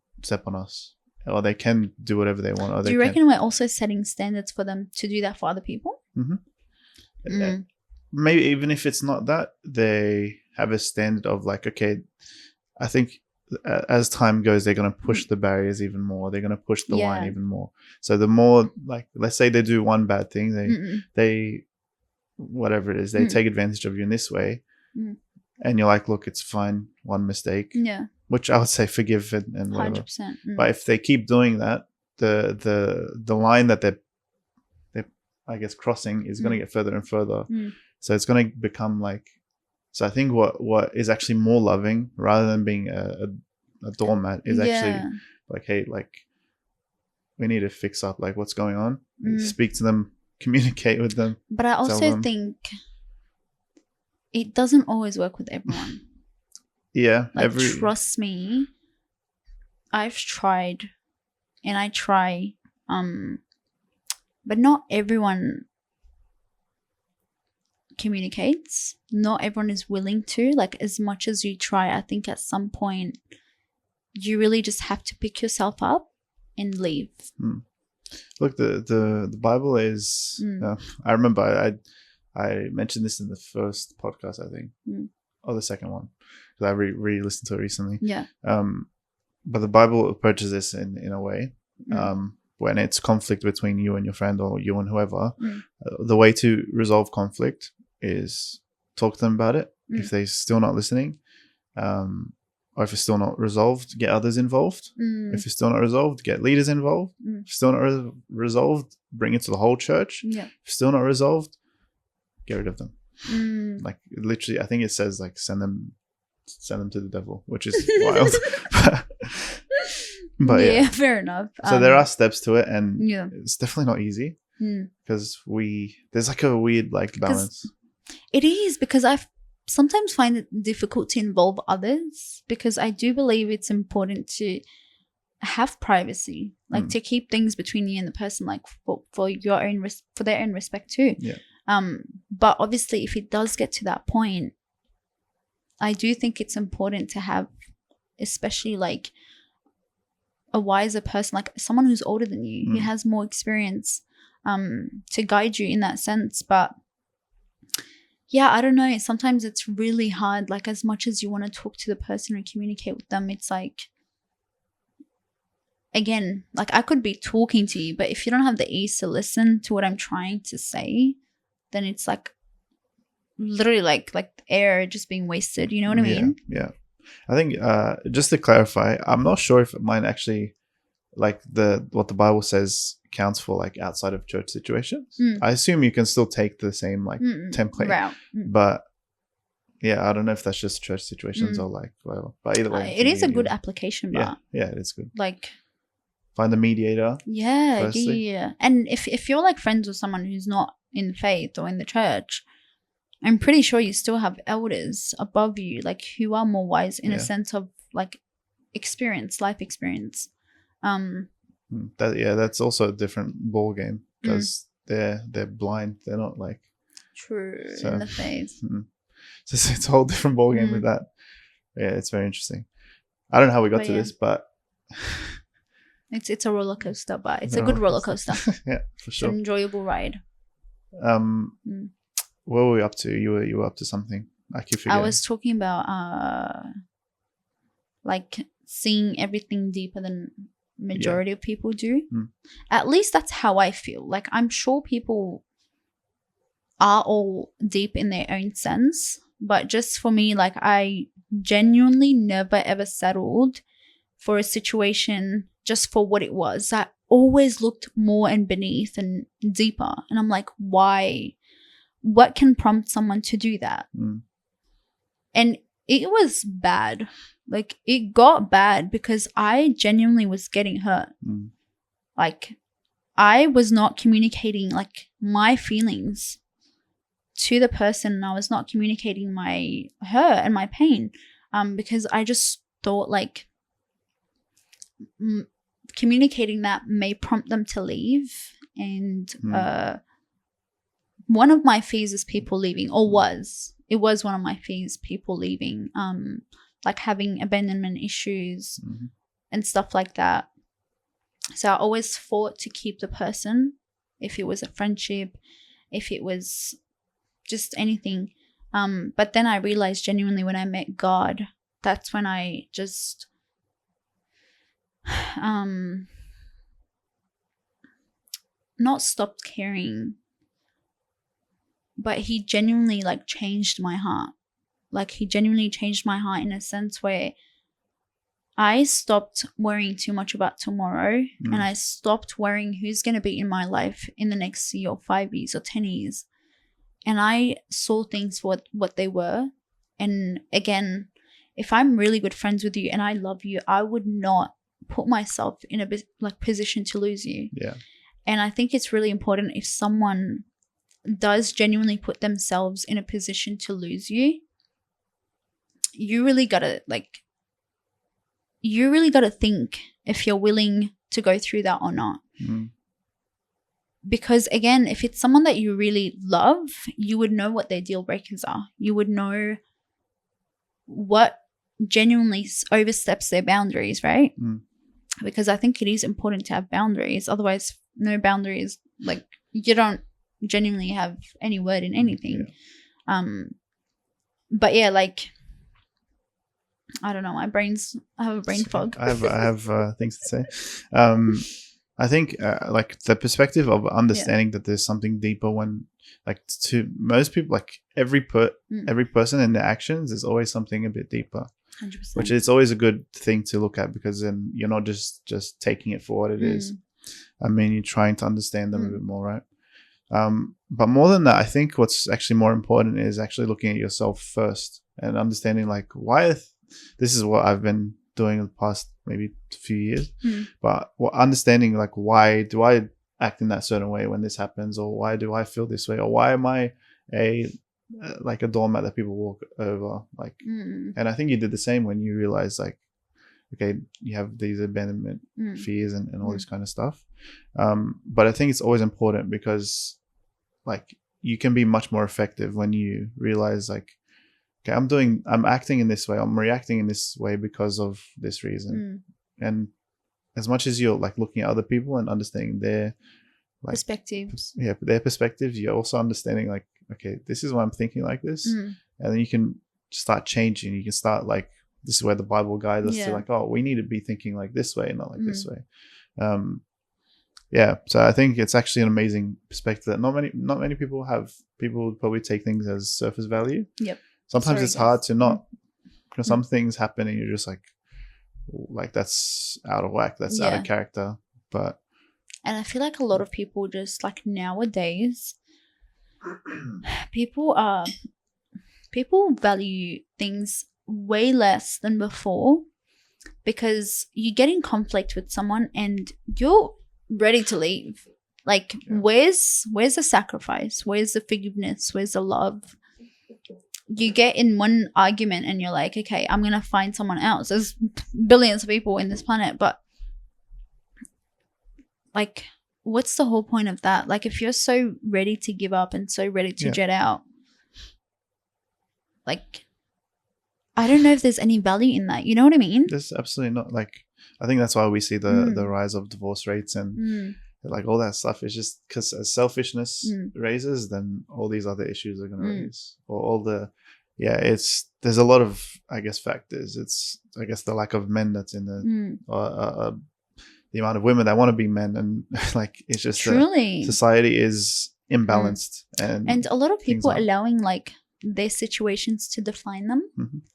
us, or they can do whatever they want. Or do you reckon we're also setting standards for them to do that for other people? Maybe even if it's not that, they have a standard of like, okay, I think as time goes, they're going to push the barriers even more. They're going to push the line even more. So the more, like, let's say they do one bad thing, they whatever it is, they take advantage of you in this way. and you're like, look, it's fine, one mistake, Yeah. which I would say forgive and whatever. 100%. But if they keep doing that, the line that they're I guess crossing is going to get further and further. So it's going to become like. So I think what is actually more loving, rather than being a doormat, is actually like, hey, like, we need to fix up like what's going on. Speak to them, communicate with them. But I also think it doesn't always work with everyone. Yeah, like trust me, I've tried, and I try, but not everyone communicates. Not everyone is willing to. Like, as much as you try, I think at some point you really just have to pick yourself up and leave. Look, the Bible is. I remember I mentioned this in the first podcast, I think, or the second one, because I re-listened to it recently. Yeah. But the Bible approaches this in a way. When it's conflict between you and your friend, or you and whoever, the way to resolve conflict is talk to them about it. If they're still not listening, or if it's still not resolved, get others involved. If it's still not resolved, get leaders involved. If it's still not resolved, bring it to the whole church. If it's still not resolved, get rid of them. Like, literally, I think it says like send them to the devil, which is wild. But yeah, fair enough. So there are steps to it, and it's definitely not easy, because there's like a weird like balance. It is, because I sometimes find it difficult to involve others, because I do believe it's important to have privacy, like to keep things between you and the person, like for your own for their own respect too. But obviously, if it does get to that point, I do think it's important to have, especially like a wiser person, like someone who's older than you, who has more experience, to guide you in that sense. But yeah, I don't know. Sometimes it's really hard. Like, as much as you want to talk to the person or communicate with them, it's like, again, like, I could be talking to you, but if you don't have the ears to listen to what I'm trying to say, then it's like literally like air just being wasted. You know what I mean? Yeah. I think just to clarify, I'm not sure if mine actually, like, what the Bible says counts for like outside of church situations. I assume you can still take the same like template route. But yeah, I don't know if that's just church situations or like whatever. But either way, it is a good application. But yeah, it is good. Like, find a mediator. Yeah. And if you're like friends with someone who's not in the faith or in the church, I'm pretty sure you still have elders above you, like, who are more wise in a sense of like life experience. That's also a different ball game, because they're blind. They're not like in the faith. So it's a whole different ball game with that. Yeah, it's very interesting. I don't know how we got to this, but it's a roller coaster, but it's a good roller coaster. Yeah, for sure. It's an enjoyable ride. What were we up to? You were up to something. I keep forgetting. I was talking about like seeing everything deeper than majority of people do. At least that's how I feel. Like, I'm sure people are all deep in their own sense, but just for me, like, I genuinely never ever settled for a situation just for what it was. I always looked more and beneath and deeper, and I'm like, why? What can prompt someone to do that? And it was bad. Like, it got bad because I genuinely was getting hurt. Like, I was not communicating like my feelings to the person, and I was not communicating my hurt and my pain, because I just thought like communicating that may prompt them to leave. And one of my fears is people leaving, or it was one of my fears, people leaving, like having abandonment issues and stuff like that. So I always fought to keep the person, if it was a friendship, if it was just anything. But then I realized genuinely when I met God, that's when I just not stopped caring, but he genuinely like changed my heart. like he genuinely changed my heart in a sense where I stopped worrying too much about tomorrow and I stopped worrying who's going to be in my life in the next year or 5 years or 10 years. And I saw things for what they were. And again, if I'm really good friends with you and I love you, I would not put myself in a position to lose you. Yeah. And I think it's really important if someone does genuinely put themselves in a position to lose you, you really gotta think if you're willing to go through that or not. Because again, if it's someone that you really love, you would know what their deal breakers are. You would know what genuinely oversteps their boundaries, right? Because I think it is important to have boundaries. Otherwise, no boundaries, like you don't genuinely have any word in anything. But yeah, like I don't know, I have a brain fog. I have things to say. I think like the perspective of understanding that there's something deeper when, like, to most people, like every person in their actions, there's always something a bit deeper. 100%. Which is always a good thing to look at, because then you're not just taking it for what it is. I mean, you're trying to understand them a bit more, right? But more than that, I think what's actually more important is actually looking at yourself first and understanding, like, why this is what I've been doing in the past maybe few years. But understanding, like, why do I act in that certain way when this happens, or why do I feel this way, or why am I a doormat that people walk over, like. And I think you did the same when you realized, like, okay, you have these abandonment fears and all this kind of stuff. But I think it's always important, because like you can be much more effective when you realize, like, okay, I'm acting in this way, I'm reacting in this way because of this reason. And as much as you're like looking at other people and understanding their like perspectives, their perspectives, you're also understanding, like, okay, this is why I'm thinking like this. And then you can start changing. You can start, like, this is where the Bible guides us to, like, oh, we need to be thinking like this way, not like this way. So I think it's actually an amazing perspective that not many people have. People probably take things as surface value. Sometimes it's hard to not, because some things happen and you're just like that's out of whack, that's out of character. And I feel like a lot of people just, like, nowadays people value things way less than before, because you get in conflict with someone and you're ready to leave. Like, where's the sacrifice? Where's the forgiveness? Where's the love? You get in one argument and you're like, okay, I'm gonna find someone else. There's billions of people in this planet, but like, what's the whole point of that? Like, if you're so ready to give up and so ready to jet out, like, I don't know if there's any value in that. You know what I mean? There's absolutely not. Like, I think that's why we see the rise of divorce rates and like all that stuff. Is just because as selfishness raises, then all these other issues are going to raise, or all the there's a lot of, I guess, factors. It's, I guess, the lack of men that's in the the amount of women that want to be men, and like, it's just truly society is imbalanced, and a lot of people allowing, like, their situations to define them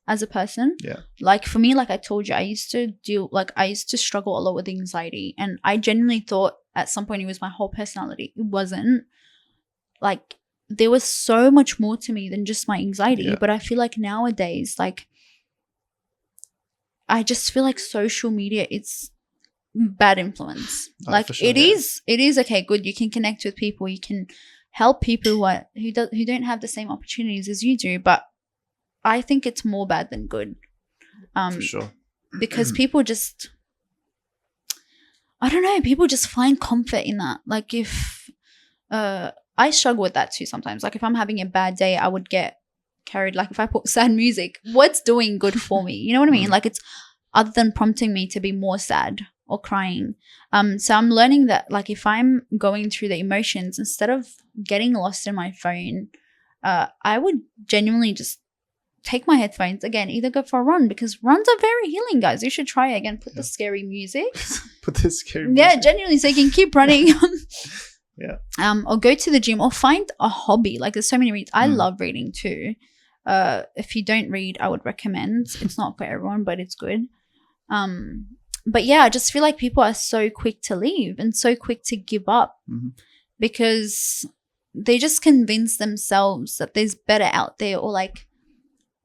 as a person. Like, for me, like I told you, I used to struggle a lot with anxiety, and I genuinely thought at some point it was my whole personality. It wasn't. Like, there was so much more to me than just my anxiety. But I feel like nowadays, like, I just feel like social media, it's bad influence. Like, sure, it is okay, good. You can connect with people, you can help people who don't have the same opportunities as you do, but I think it's more bad than good. For sure. Because people just, I don't know, people just find comfort in that. Like, if I struggle with that too sometimes. Like, if I'm having a bad day, I would get carried. Like, if I put sad music, what's doing good for me? You know what I mean? Like, it's other than prompting me to be more sad or crying. So I'm learning that, like, if I'm going through the emotions, instead of getting lost in my phone, I would genuinely just take my headphones again, either go for a run, because runs are very healing, guys. You should try it again. Put the scary music. Put the scary music. Yeah, genuinely, so you can keep running. Or go to the gym, or find a hobby. Like, there's so many reasons. I love reading too. If you don't read, I would recommend. It's not for everyone, but it's good. But yeah, I just feel like people are so quick to leave and so quick to give up because they just convince themselves that there's better out there, or like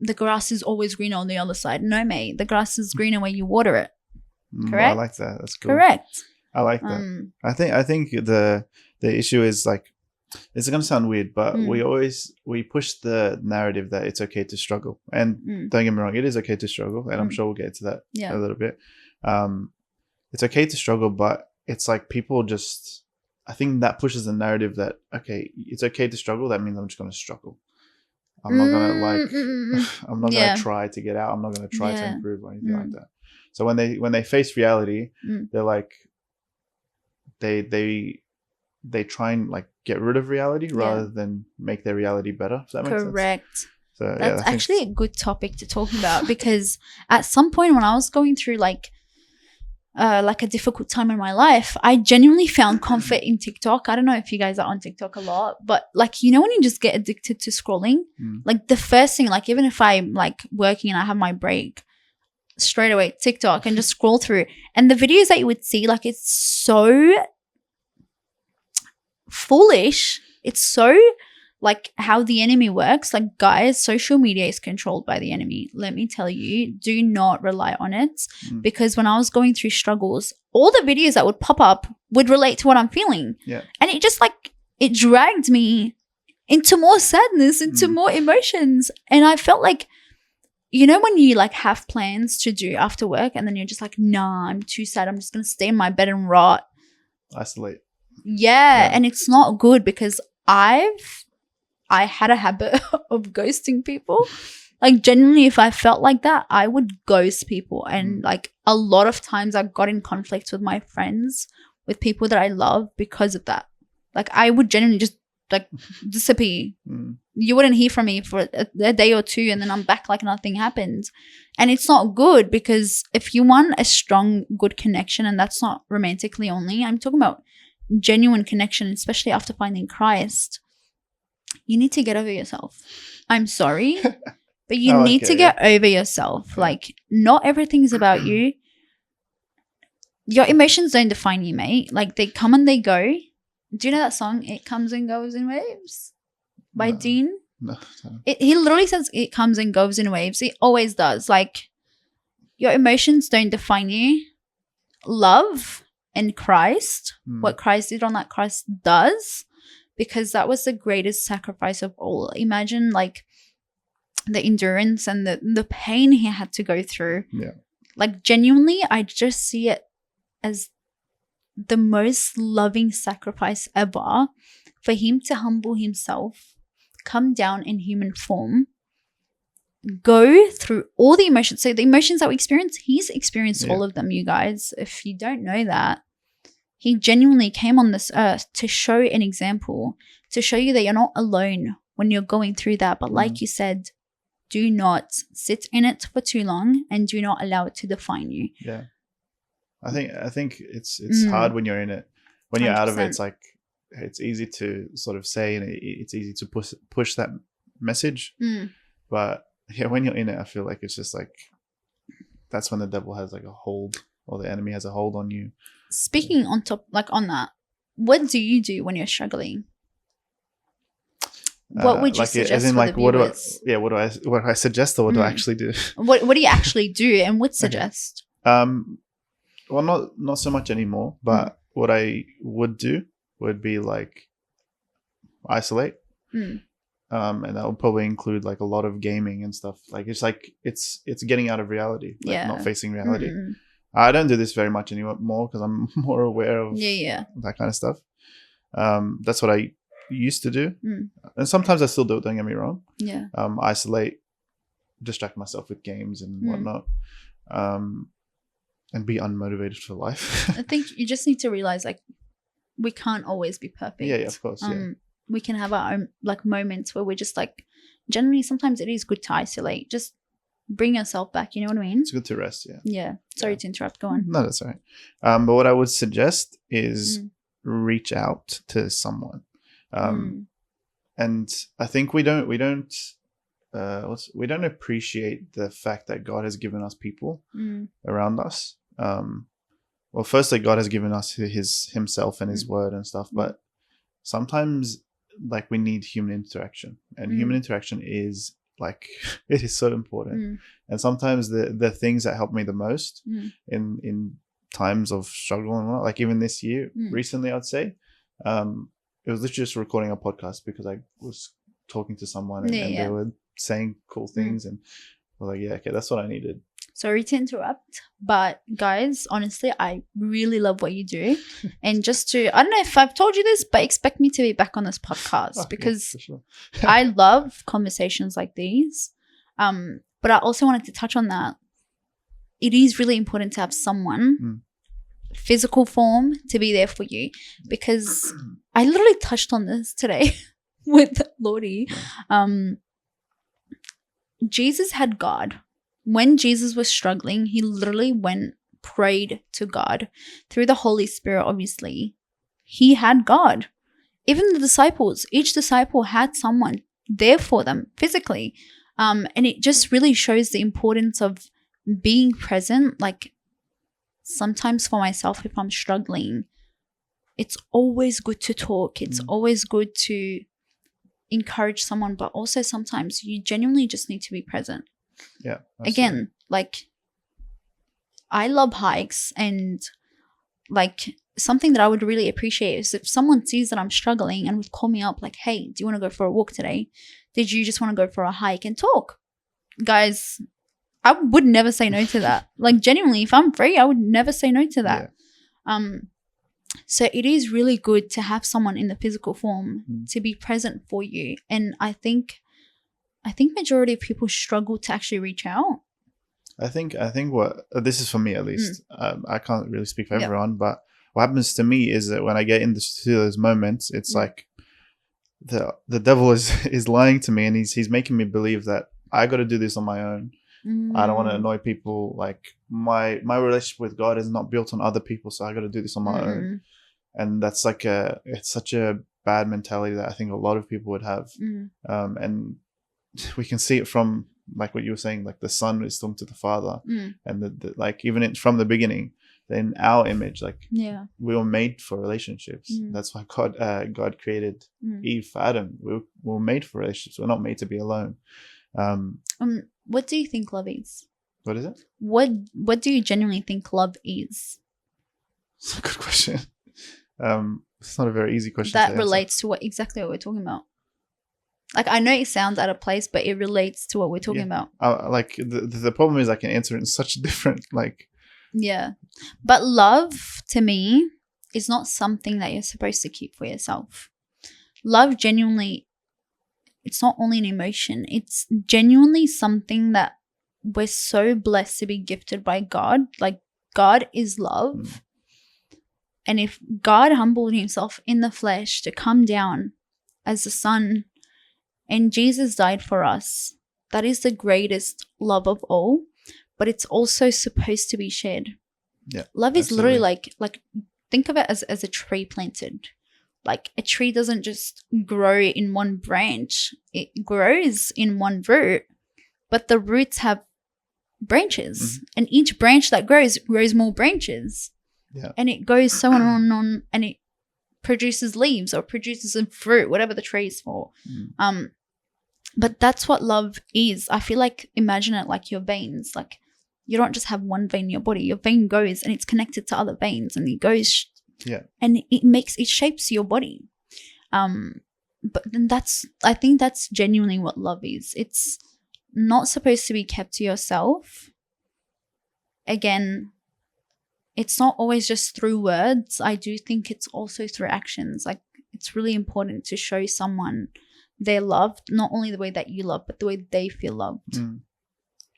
the grass is always greener on the other side. No, mate, the grass is greener when you water it. Correct? I like that. That's cool. Correct. I like that. I think the issue is like, it's going to sound weird, but we push the narrative that it's okay to struggle. And don't get me wrong, it is okay to struggle, and I'm sure we'll get to that a little bit. It's okay to struggle, but it's like people just, I think that pushes the narrative that, okay, it's okay to struggle. That means I'm just going to struggle. I'm not going to I'm not going to try to get out. I'm not going to try to improve or anything like that. So when they face reality, they're like, they try and like get rid of reality rather than make their reality better. If that makes sense. Correct. So that's actually a good topic to talk about, because at some point when I was going through like a difficult time in my life, I genuinely found comfort in TikTok. I don't know if you guys are on TikTok a lot, but like, you know, when you just get addicted to scrolling, like the first thing, like even if I'm like working and I have my break, straight away TikTok and just scroll through, and the videos that you would see, like, it's so foolish. It's so like how the enemy works. Like, guys, social media is controlled by the enemy. Let me tell you, do not rely on it, because when I was going through struggles, all the videos that would pop up would relate to what I'm feeling. Yeah. And it just like, it dragged me into more sadness, into more emotions. And I felt like, you know, when you like have plans to do after work and then you're just like, nah, I'm too sad, I'm just going to stay in my bed and rot. Isolate. Yeah. And it's not good, because I had a habit of ghosting people. Like, genuinely, if I felt like that, I would ghost people. And like a lot of times I got in conflicts with my friends, with people that I love, because of that. Like, I would genuinely just like disappear. You wouldn't hear from me for a day or two, and then I'm back like nothing happened. And it's not good, because if you want a strong, good connection, and that's not romantically only, I'm talking about genuine connection, especially after finding Christ, you need to get over yourself. I'm sorry, but you need to get over yourself. Like, not everything is about you. Your emotions don't define you, mate. Like, they come and they go. Do you know that song, It Comes and Goes in Waves, by Dean? No. He literally says it comes and goes in waves. It always does. Like, your emotions don't define you. Love and Christ, what Christ did on that cross does, because that was the greatest sacrifice of all. Imagine like the endurance and the pain he had to go through. Yeah. Like, genuinely, I just see it as the most loving sacrifice ever, for him to humble himself, come down in human form, go through all the emotions. So the emotions that we experience, he's experienced all of them, you guys. If you don't know that, he genuinely came on this earth to show an example, to show you that you're not alone when you're going through that. But like you said, do not sit in it for too long, and do not allow it to define you. Yeah. I think it's hard when you're in it. When you're 100%. Out of it, it's like, it's easy to sort of say, and it's easy to push that message. But yeah, when you're in it, I feel like it's just like, that's when the devil has like a hold, or the enemy has a hold on you. Speaking on that, what do you do when you're struggling? What would you like, suggest as in, for like, the viewers? what do I suggest, or what do I actually do? What do you actually do and would suggest? Well, not so much anymore, but what I would do would be like isolate. And that would probably include like a lot of gaming and stuff. Like, it's getting out of reality, like not facing reality. I don't do this very much anymore, because I'm more aware of that kind of stuff. That's what I used to do, and sometimes I still do it, don't get me wrong. Isolate, distract myself with games and whatnot, and be unmotivated for life. I think you just need to realize, like, we can't always be perfect. Yeah, of course. We can have our own like moments where we're just like, generally sometimes it is good to isolate. Just bring yourself back, you know what I mean? It's good to rest. Sorry to interrupt, go on. No, that's all right. But what I would suggest is reach out to someone. And I think we don't we don't appreciate the fact that God has given us people around us. Well, firstly, God has given us himself and his word and stuff, but sometimes like we need human interaction, and human interaction is like it is so important. And sometimes the things that help me the most in times of struggle and whatnot, like even this year recently, I'd say it was literally just recording a podcast because I was talking to someone and they were saying cool things and I was like, yeah, okay, that's what I needed. Sorry to interrupt, but guys, honestly, I really love what you do. And just to, I don't know if I've told you this, but expect me to be back on this podcast because sure. I love conversations like these. But I also wanted to touch on that. It is really important to have someone, physical form, to be there for you, because I literally touched on this today with Lordy. Jesus had God. When Jesus was struggling, he literally went, prayed to God through the Holy Spirit, obviously. He had God. Even the disciples, each disciple had someone there for them physically. And it just really shows the importance of being present. Like sometimes for myself, if I'm struggling, it's always good to talk. It's always good to encourage someone, but also sometimes you genuinely just need to be present. Yeah. Again, like I love hikes, and like something that I would really appreciate is if someone sees that I'm struggling and would call me up like, hey, do you want to go for a walk today? Did you just want to go for a hike and talk? Guys, I would never say no to that. Like genuinely, if I'm free, I would never say no to that. Yeah. So it is really good to have someone in the physical form to be present for you. And I think majority of people struggle to actually reach out. I think what this is for me at least. I can't really speak for everyone, but what happens to me is that when I get into those moments, it's like the devil is lying to me, and he's making me believe that I got to do this on my own. I don't want to annoy people. Like my relationship with God is not built on other people, so I got to do this on my own. And that's like it's such a bad mentality that I think a lot of people would have. And we can see it from like what you were saying, like the son is talking to the father, and the like even from the beginning, in our image, like we were made for relationships. That's why God created Eve for Adam. We were made for relationships. We're not made to be alone. What do you think love is? What is it? What do you genuinely think love is? It's a good question. It's not a very easy question. That relates to exactly what we're talking about. Like I know it sounds out of place, but it relates to what we're talking about. Like the problem is I can answer it in such different like. Yeah, but love to me is not something that you're supposed to keep for yourself. Love genuinely, it's not only an emotion. It's genuinely something that we're so blessed to be gifted by God. Like God is love. And if God humbled himself in the flesh to come down as the son, and Jesus died for us, that is the greatest love of all, but it's also supposed to be shared. Yeah, love is literally like think of it as a tree planted. Like a tree doesn't just grow in one branch. It grows in one root, but the roots have branches, and each branch that grows more branches. Yeah. And it goes so on and on, and it produces leaves or produces a fruit, whatever the tree is for. But that's what love is. I feel like, imagine it like your veins. Like you don't just have one vein in your body. Your vein goes and it's connected to other veins, and it goes and it shapes your body. But then I think that's genuinely what love is. It's not supposed to be kept to yourself. Again, it's not always just through words. I do think it's also through actions. Like it's really important to show someone they're loved, not only the way that you love, but the way they feel loved.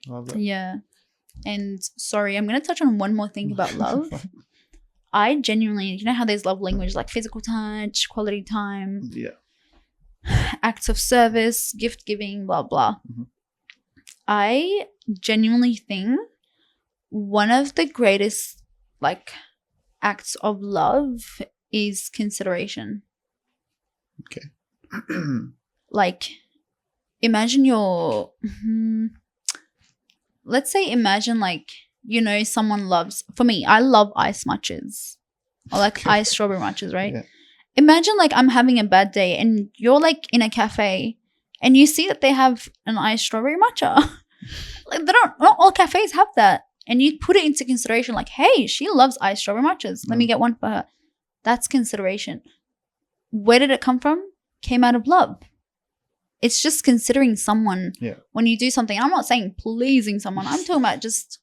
Love that. Yeah. And sorry, I'm going to touch on one more thing about love. I genuinely, you know how there's love language like physical touch, quality time, acts of service, gift giving, blah, blah. I genuinely think one of the greatest like acts of love is consideration. Okay. Like imagine let's say imagine like, you know, someone loves, for me, I love ice matches or like ice strawberry matches, right? Yeah. Imagine like I'm having a bad day and you're like in a cafe and you see that they have an ice strawberry matcha. Like not all cafes have that. And you put it into consideration like, hey, she loves ice strawberry matchas. Let me get one for her. That's consideration. Where did it come from? Came out of love. It's just considering someone when you do something. I'm not saying pleasing someone. I'm talking about just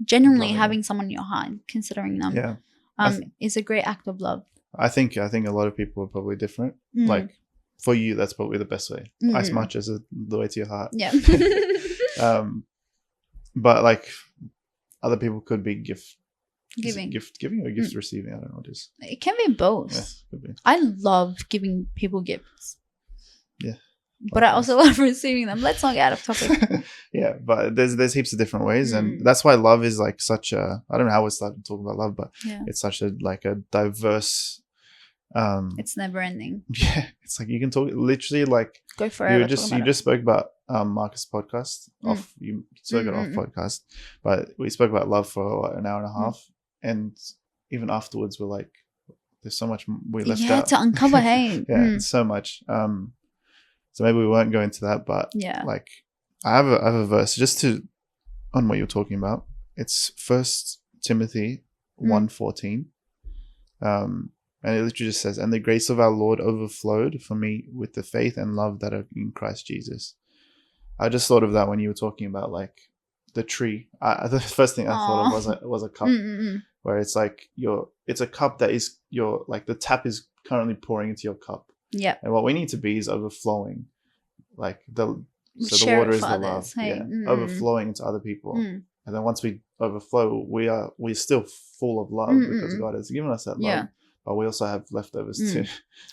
genuinely having someone in your heart, considering them. Yeah. Is a great act of love. I think a lot of people are probably different. Like for you, that's probably the best way. Ice matchas are the way to your heart. Yeah. But like other people could be gift giving or gift receiving. I don't know. Just it can be both. Yeah, could be. I love giving people gifts. Yeah. But I also love receiving them. Let's not get out of topic. Yeah, but there's heaps of different ways, and that's why love is like such a, I don't know how we started talking about love, but it's such a like a diverse. It's never ending. Yeah, it's like you can talk literally like go forever. You just spoke about Marcus' podcast off. You spoke it off podcast, but we spoke about love for an hour and a half, and even afterwards we're like, there's so much we left out to uncover. Hey, it's so much. So maybe we won't go into that, but like I have a verse just on what you're talking about. It's 1 Timothy 1:14. And it literally just says, "And the grace of our Lord overflowed for me with the faith and love that are in Christ Jesus." I just thought of that when you were talking about like the tree. The first thing I thought of was a cup, where it's like it's a cup that is like the tap is currently pouring into your cup. Yeah. And what we need to be is overflowing, like the water is the love, overflowing into other people. And then once we overflow, we're still full of love because God has given us that love. But we also have leftovers too.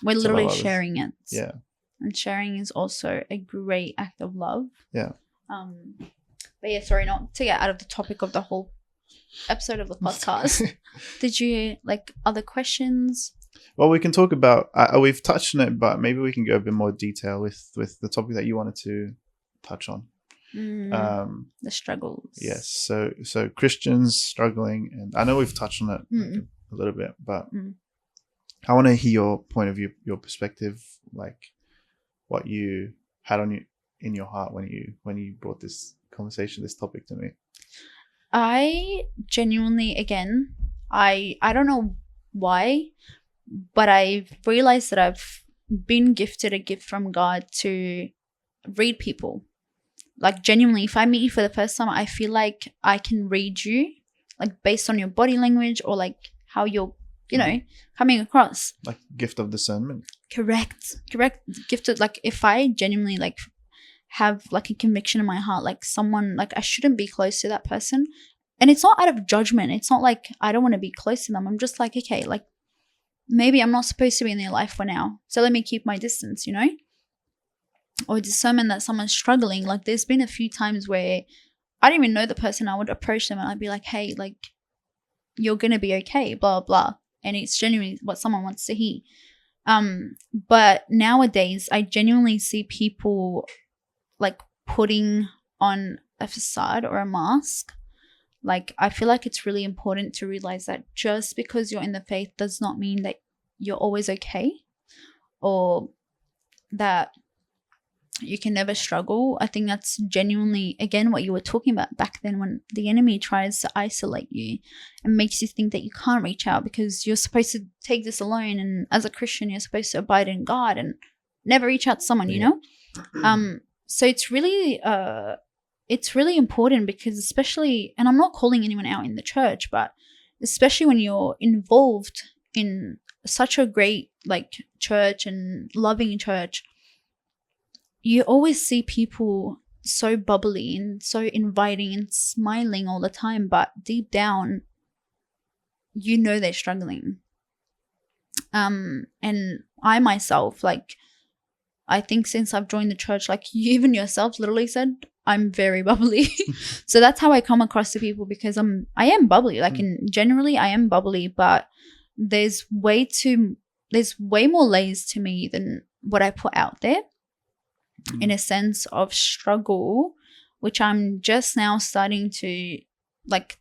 We're literally sharing it. Yeah. And sharing is also a great act of love. Yeah. But yeah, sorry, not to get out of the topic of the whole episode of the podcast. Did you like other questions? Well, we can talk about. We've touched on it, but maybe we can go a bit more detail with the topic that you wanted to touch on. The struggles. Yes. So Christians struggling, and I know we've touched on it a little bit, but I want to hear your point of view, your perspective, like what you had in your heart when you brought this conversation, this topic to me. I genuinely, again, I don't know why, but I've realized that I've been gifted a gift from God to read people. Like genuinely, if I meet you for the first time, I feel like I can read you, like based on your body language or like how you're, coming across. Like gift of discernment. Correct. Gifted. Like if I genuinely like have like a conviction in my heart, like someone, like I shouldn't be close to that person. And it's not out of judgment. It's not like I don't want to be close to them. I'm just like, okay, like maybe I'm not supposed to be in their life for now. So let me keep my distance, Or discernment that someone's struggling. Like there's been a few times where I don't even know the person. I would approach them and I'd be like, hey, like you're going to be okay, blah, blah. And it's genuinely what someone wants to hear. But nowadays I genuinely see people like putting on a facade or a mask. Like I feel like it's really important to realize that just because you're in the faith does not mean that you're always okay or that you can never struggle. I think that's genuinely, again, what you were talking about back then, when the enemy tries to isolate you and makes you think that you can't reach out because you're supposed to take this alone. And as a Christian, you're supposed to abide in God and never reach out to someone, So it's really important because especially, and I'm not calling anyone out in the church, but especially when you're involved in such a great like church and loving church, you always see people so bubbly and so inviting and smiling all the time, but deep down, they're struggling. And I myself, like, I think since I've joined the church, like you even yourself literally said, I'm very bubbly. So that's how I come across to people because I am bubbly. Like generally I am bubbly, but there's way more layers to me than what I put out there. in a sense of struggle, which I'm just now starting to like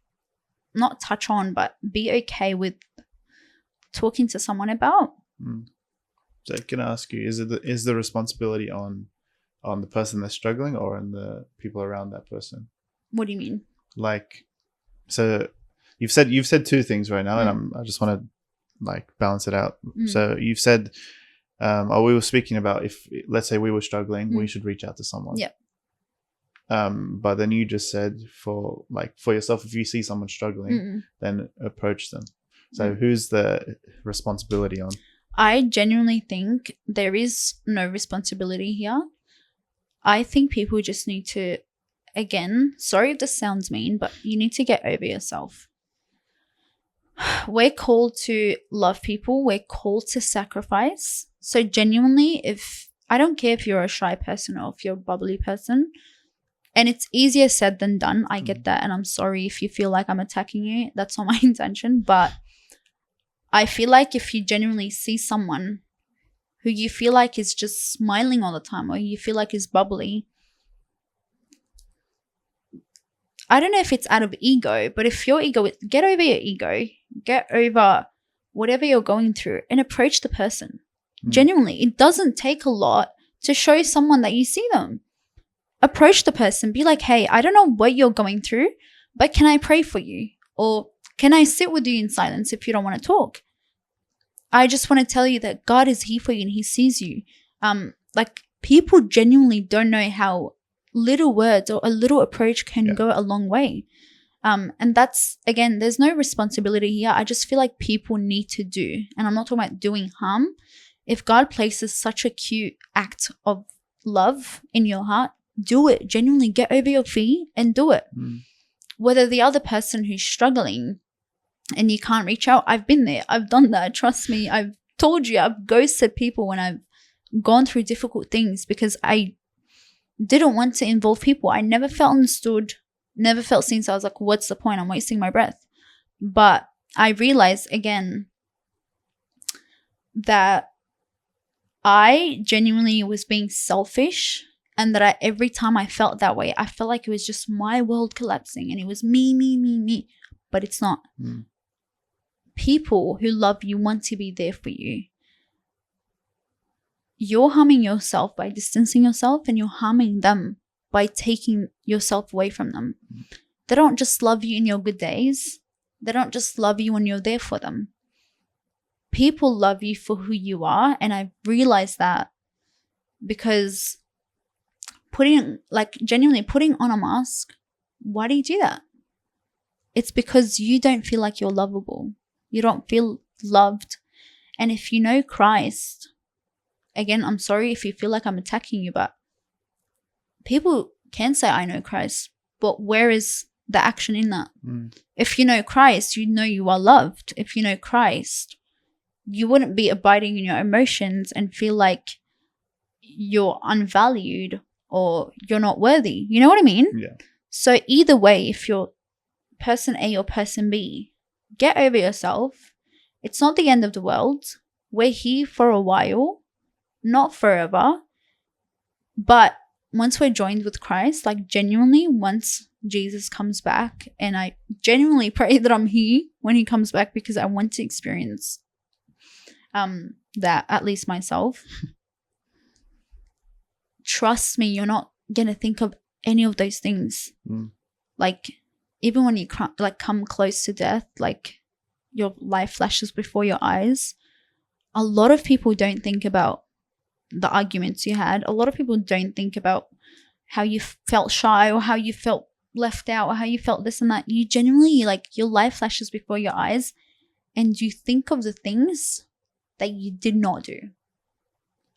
not touch on, but be okay with talking to someone about. So can I ask you, is the responsibility on the person that's struggling or on the people around that person? What do you mean? Like, so you've said two things right now, and I just want to like balance it out. So you've said, we were speaking about if, let's say we were struggling, we should reach out to someone. Yep. But then you just said for yourself, if you see someone struggling, then approach them. So who's the responsibility on? I genuinely think there is no responsibility here. I think people just need to, again, sorry if this sounds mean, but you need to get over yourself. We're called to love people. We're called to sacrifice. So genuinely, I don't care if you're a shy person or if you're a bubbly person, and it's easier said than done. I get that. And I'm sorry if you feel like I'm attacking you. That's not my intention. But I feel like if you genuinely see someone who you feel like is just smiling all the time, or you feel like is bubbly, I don't know if it's out of ego, but if your ego, get over your ego, get over whatever you're going through and approach the person. Genuinely, it doesn't take a lot to show someone that you see them. Approach the person, be like, hey, I don't know what you're going through, but can I pray for you? Or can I sit with you in silence if you don't want to talk? I just want to tell you that God is here for you and he sees you. Like, people genuinely don't know how little words or a little approach can go a long way. And that's, again, there's no responsibility here. I just feel like people need to do, and I'm not talking about doing harm. If God places such a cute act of love in your heart, do it. Genuinely get over your feet and do it. Whether the other person who's struggling and you can't reach out, I've been there. I've done that. Trust me. I've told you, I've ghosted people when I've gone through difficult things because I didn't want to involve people. I never felt understood, never felt seen. So I was like, what's the point? I'm wasting my breath. But I realized again that I genuinely was being selfish, and that every time I felt that way, I felt like it was just my world collapsing and it was me. But it's not. People who love you want to be there for you. You're harming yourself by distancing yourself, and you're harming them by taking yourself away from them. They don't just love you in your good days. They don't just love you when you're there for them. People love you for who you are, and I've realized that because genuinely putting on a mask, why do you do that? It's because you don't feel like you're lovable. You don't feel loved. And if you know Christ, again, I'm sorry if you feel like I'm attacking you, but people can say, I know Christ, but where is the action in that? If you know Christ, you know you are loved. If you know Christ, you wouldn't be abiding in your emotions and feel like you're unvalued or you're not worthy. You know what I mean? Yeah. So either way, if you're person A or person B, get over yourself. It's not the end of the world. We're here for a while, not forever. But once we're joined with Christ, like genuinely, once Jesus comes back, and I genuinely pray that I'm here when he comes back because I want to experience that, at least myself. Trust me, you're not going to think of any of those things. Like, even when you come close to death, like your life flashes before your eyes, a lot of people don't think about the arguments you had. A lot of people don't think about how you felt shy or how you felt left out or how you felt this and that. You genuinely, like, your life flashes before your eyes and you think of the things that you did not do.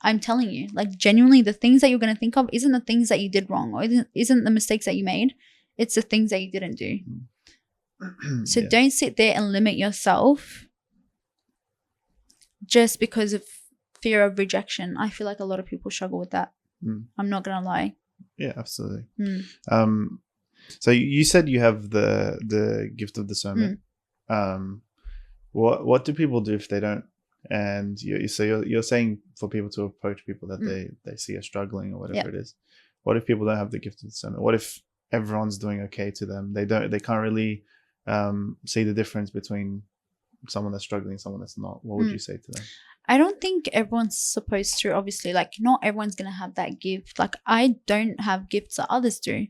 I'm telling you, like, genuinely, the things that you're going to think of isn't the things that you did wrong, or isn't the mistakes that you made. It's the things that you didn't do. So don't sit there and limit yourself just because of fear of rejection. I feel like a lot of people struggle with that. I'm not going to lie. Yeah, absolutely. So you said you have the gift of discernment. What do people do if they don't And you're saying for people to approach people that they see as struggling or whatever it is. What if people don't have the gift of discernment? What if everyone's doing okay to them? They can't really see the difference between someone that's struggling and someone that's not. What would you say to them? I don't think everyone's supposed to, obviously, like not everyone's going to have that gift. Like I don't have gifts that others do.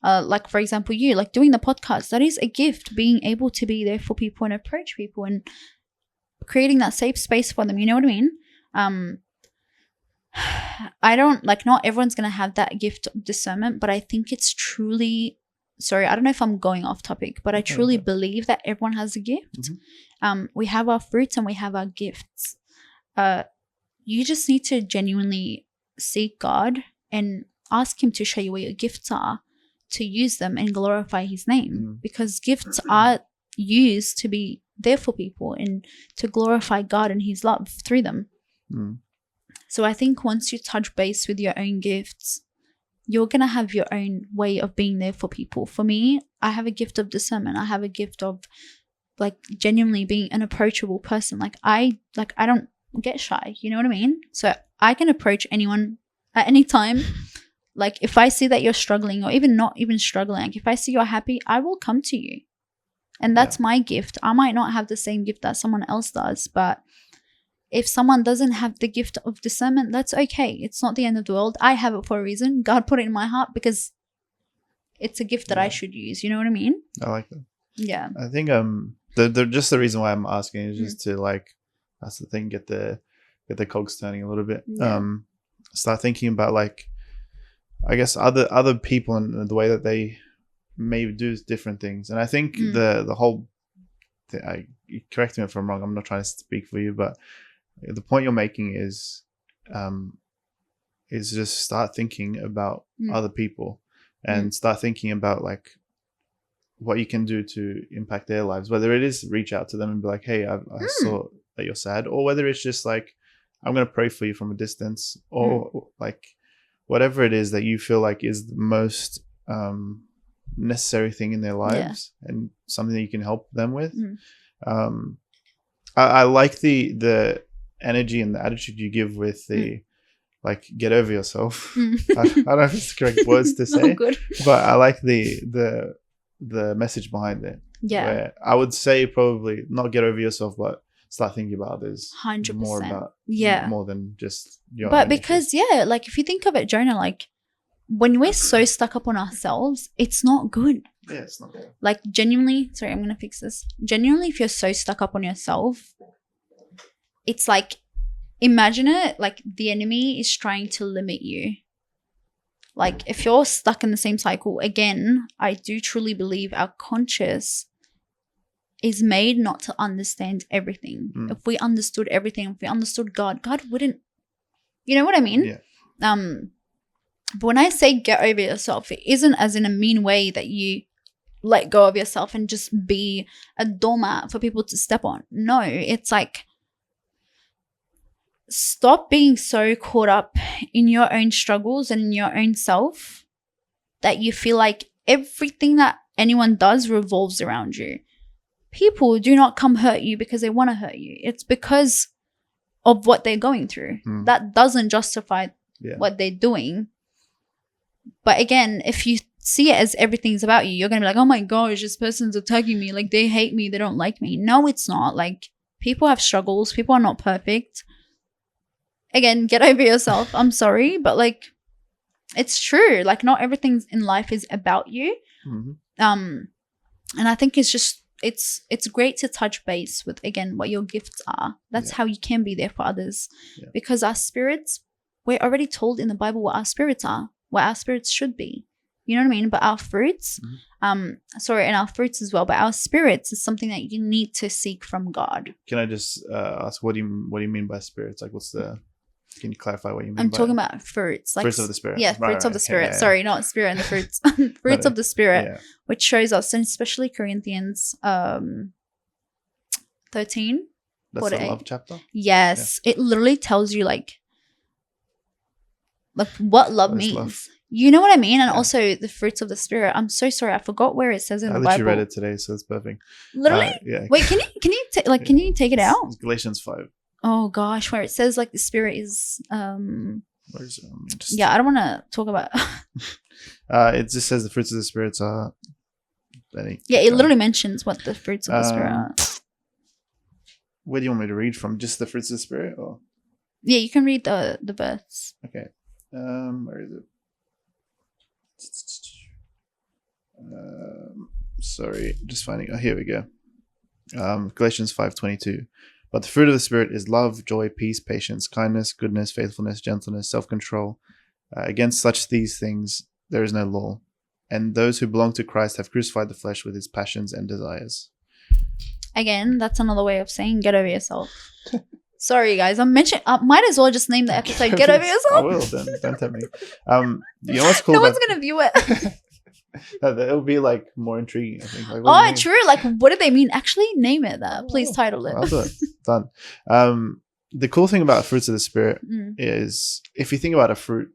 Like for example, you like doing the podcast, that is a gift, being able to be there for people and approach people and creating that safe space for them. You know what I mean? I don't like, not everyone's going to have that gift of discernment, but I think it's truly, sorry, I don't know if I'm going off topic, but I truly believe that everyone has a gift. We have our fruits and we have our gifts. You just need to genuinely seek God and ask him to show you what your gifts are, to use them and glorify his name, because gifts are used to be there for people and to glorify God and his love through them. So I think once you touch base with your own gifts, you're going to have your own way of being there for people. For me, I have a gift of discernment. I have a gift of like genuinely being an approachable person. I don't get shy, you know what I mean? So I can approach anyone at any time. Like if I see that you're struggling, or even not even struggling, like if I see you're happy, I will come to you. And that's my gift. I might not have the same gift that someone else does, but if someone doesn't have the gift of discernment, that's okay. It's not the end of the world. I have it for a reason. God put it in my heart because it's a gift that I should use. You know what I mean? I like that. Yeah. I think just the reason why I'm asking is just to like, that's the thing, get the cogs turning a little bit. Yeah. Start thinking about like, I guess other people and the way that they may do different things. And I think the whole thing, correct me if I'm wrong, I'm not trying to speak for you, but the point you're making is just start thinking about other people and start thinking about like what you can do to impact their lives, whether it is reach out to them and be like, hey, I saw that you're sad, or whether it's just like, I'm going to pray for you from a distance, or like whatever it is that you feel like is the most necessary thing in their lives and something that you can help them with. I like the energy and the attitude you give with the like, get over yourself. I don't know if it's the correct words to say, but I like the message behind it. Yeah, where I would say probably not get over yourself, but start thinking about others 100%. More about more than just your but own because issues. Like if you think of it, Jonah, like when we're so stuck up on ourselves, it's not good. Yeah, it's not good. Like genuinely, sorry, I'm gonna fix this. Genuinely, if you're so stuck up on yourself, it's like, imagine it like the enemy is trying to limit you. Like if you're stuck in the same cycle, again, I do truly believe our conscious is made not to understand everything. If we understood everything, if we understood God wouldn't, you know what I mean? Yeah. But when I say get over yourself, it isn't as in a mean way that you let go of yourself and just be a doormat for people to step on. No, it's like, stop being so caught up in your own struggles and in your own self that you feel like everything that anyone does revolves around you. People do not come hurt you because they want to hurt you. It's because of what they're going through. That doesn't justify what they're doing. But again, if you see it as everything's about you, you're going to be like, oh my gosh, this person's attacking me. Like they hate me. They don't like me. No, it's not. Like people have struggles. People are not perfect. Again, get over yourself. I'm sorry, but like it's true. Like not everything in life is about you. And I think it's just, it's great to touch base with, again, what your gifts are. That's how you can be there for others. Because our spirits, we're already told in the Bible what our spirits are, what our spirits should be. You know what I mean? But our fruits, and our fruits as well, but our spirits is something that you need to seek from God. Can I just ask, what do you mean by spirits? Like can you clarify what you mean? I'm talking about fruits. Like fruits of the Spirit. Yeah, fruits of the Spirit. Yeah. Sorry, not spirit and the fruits. Fruits of the Spirit, which shows us, and especially Corinthians 13. That's the love chapter? Yes. Yeah. It literally tells you like what love means. Love? You know what I mean? And also the fruits of the Spirit. I'm so sorry. I forgot where it says in the Bible. I literally read it today, so it's perfect. Literally? Yeah. Wait, can you take it out? It's Galatians 5. oh gosh, where it says like the spirit is Where is it? yeah, I don't want to talk about It just says the fruits of the spirits are. yeah, it literally mentions what the fruits of the spirit are. Where do you want me to read from? Just the fruits of the spirit, or Yeah, you can read the verse. okay. Where is it? Sorry, just finding. Oh, here we go. Galatians 5:22. But the fruit of the spirit is love, joy, peace, patience, kindness, goodness, faithfulness, gentleness, self-control. Against such these things there is no law. And those who belong to Christ have crucified the flesh with its passions and desires. Again, that's another way of saying get over yourself. Sorry, guys. I might as well just name the episode "Get Over Yourself." I will. Don't tempt me. You know what's cool? No one's gonna view it. It'll be like more intriguing. I think. Like, oh, true. Like, what do they mean? Actually, name it that. Please title it. I'll do it. Done. The cool thing about fruits of the spirit is, if you think about a fruit,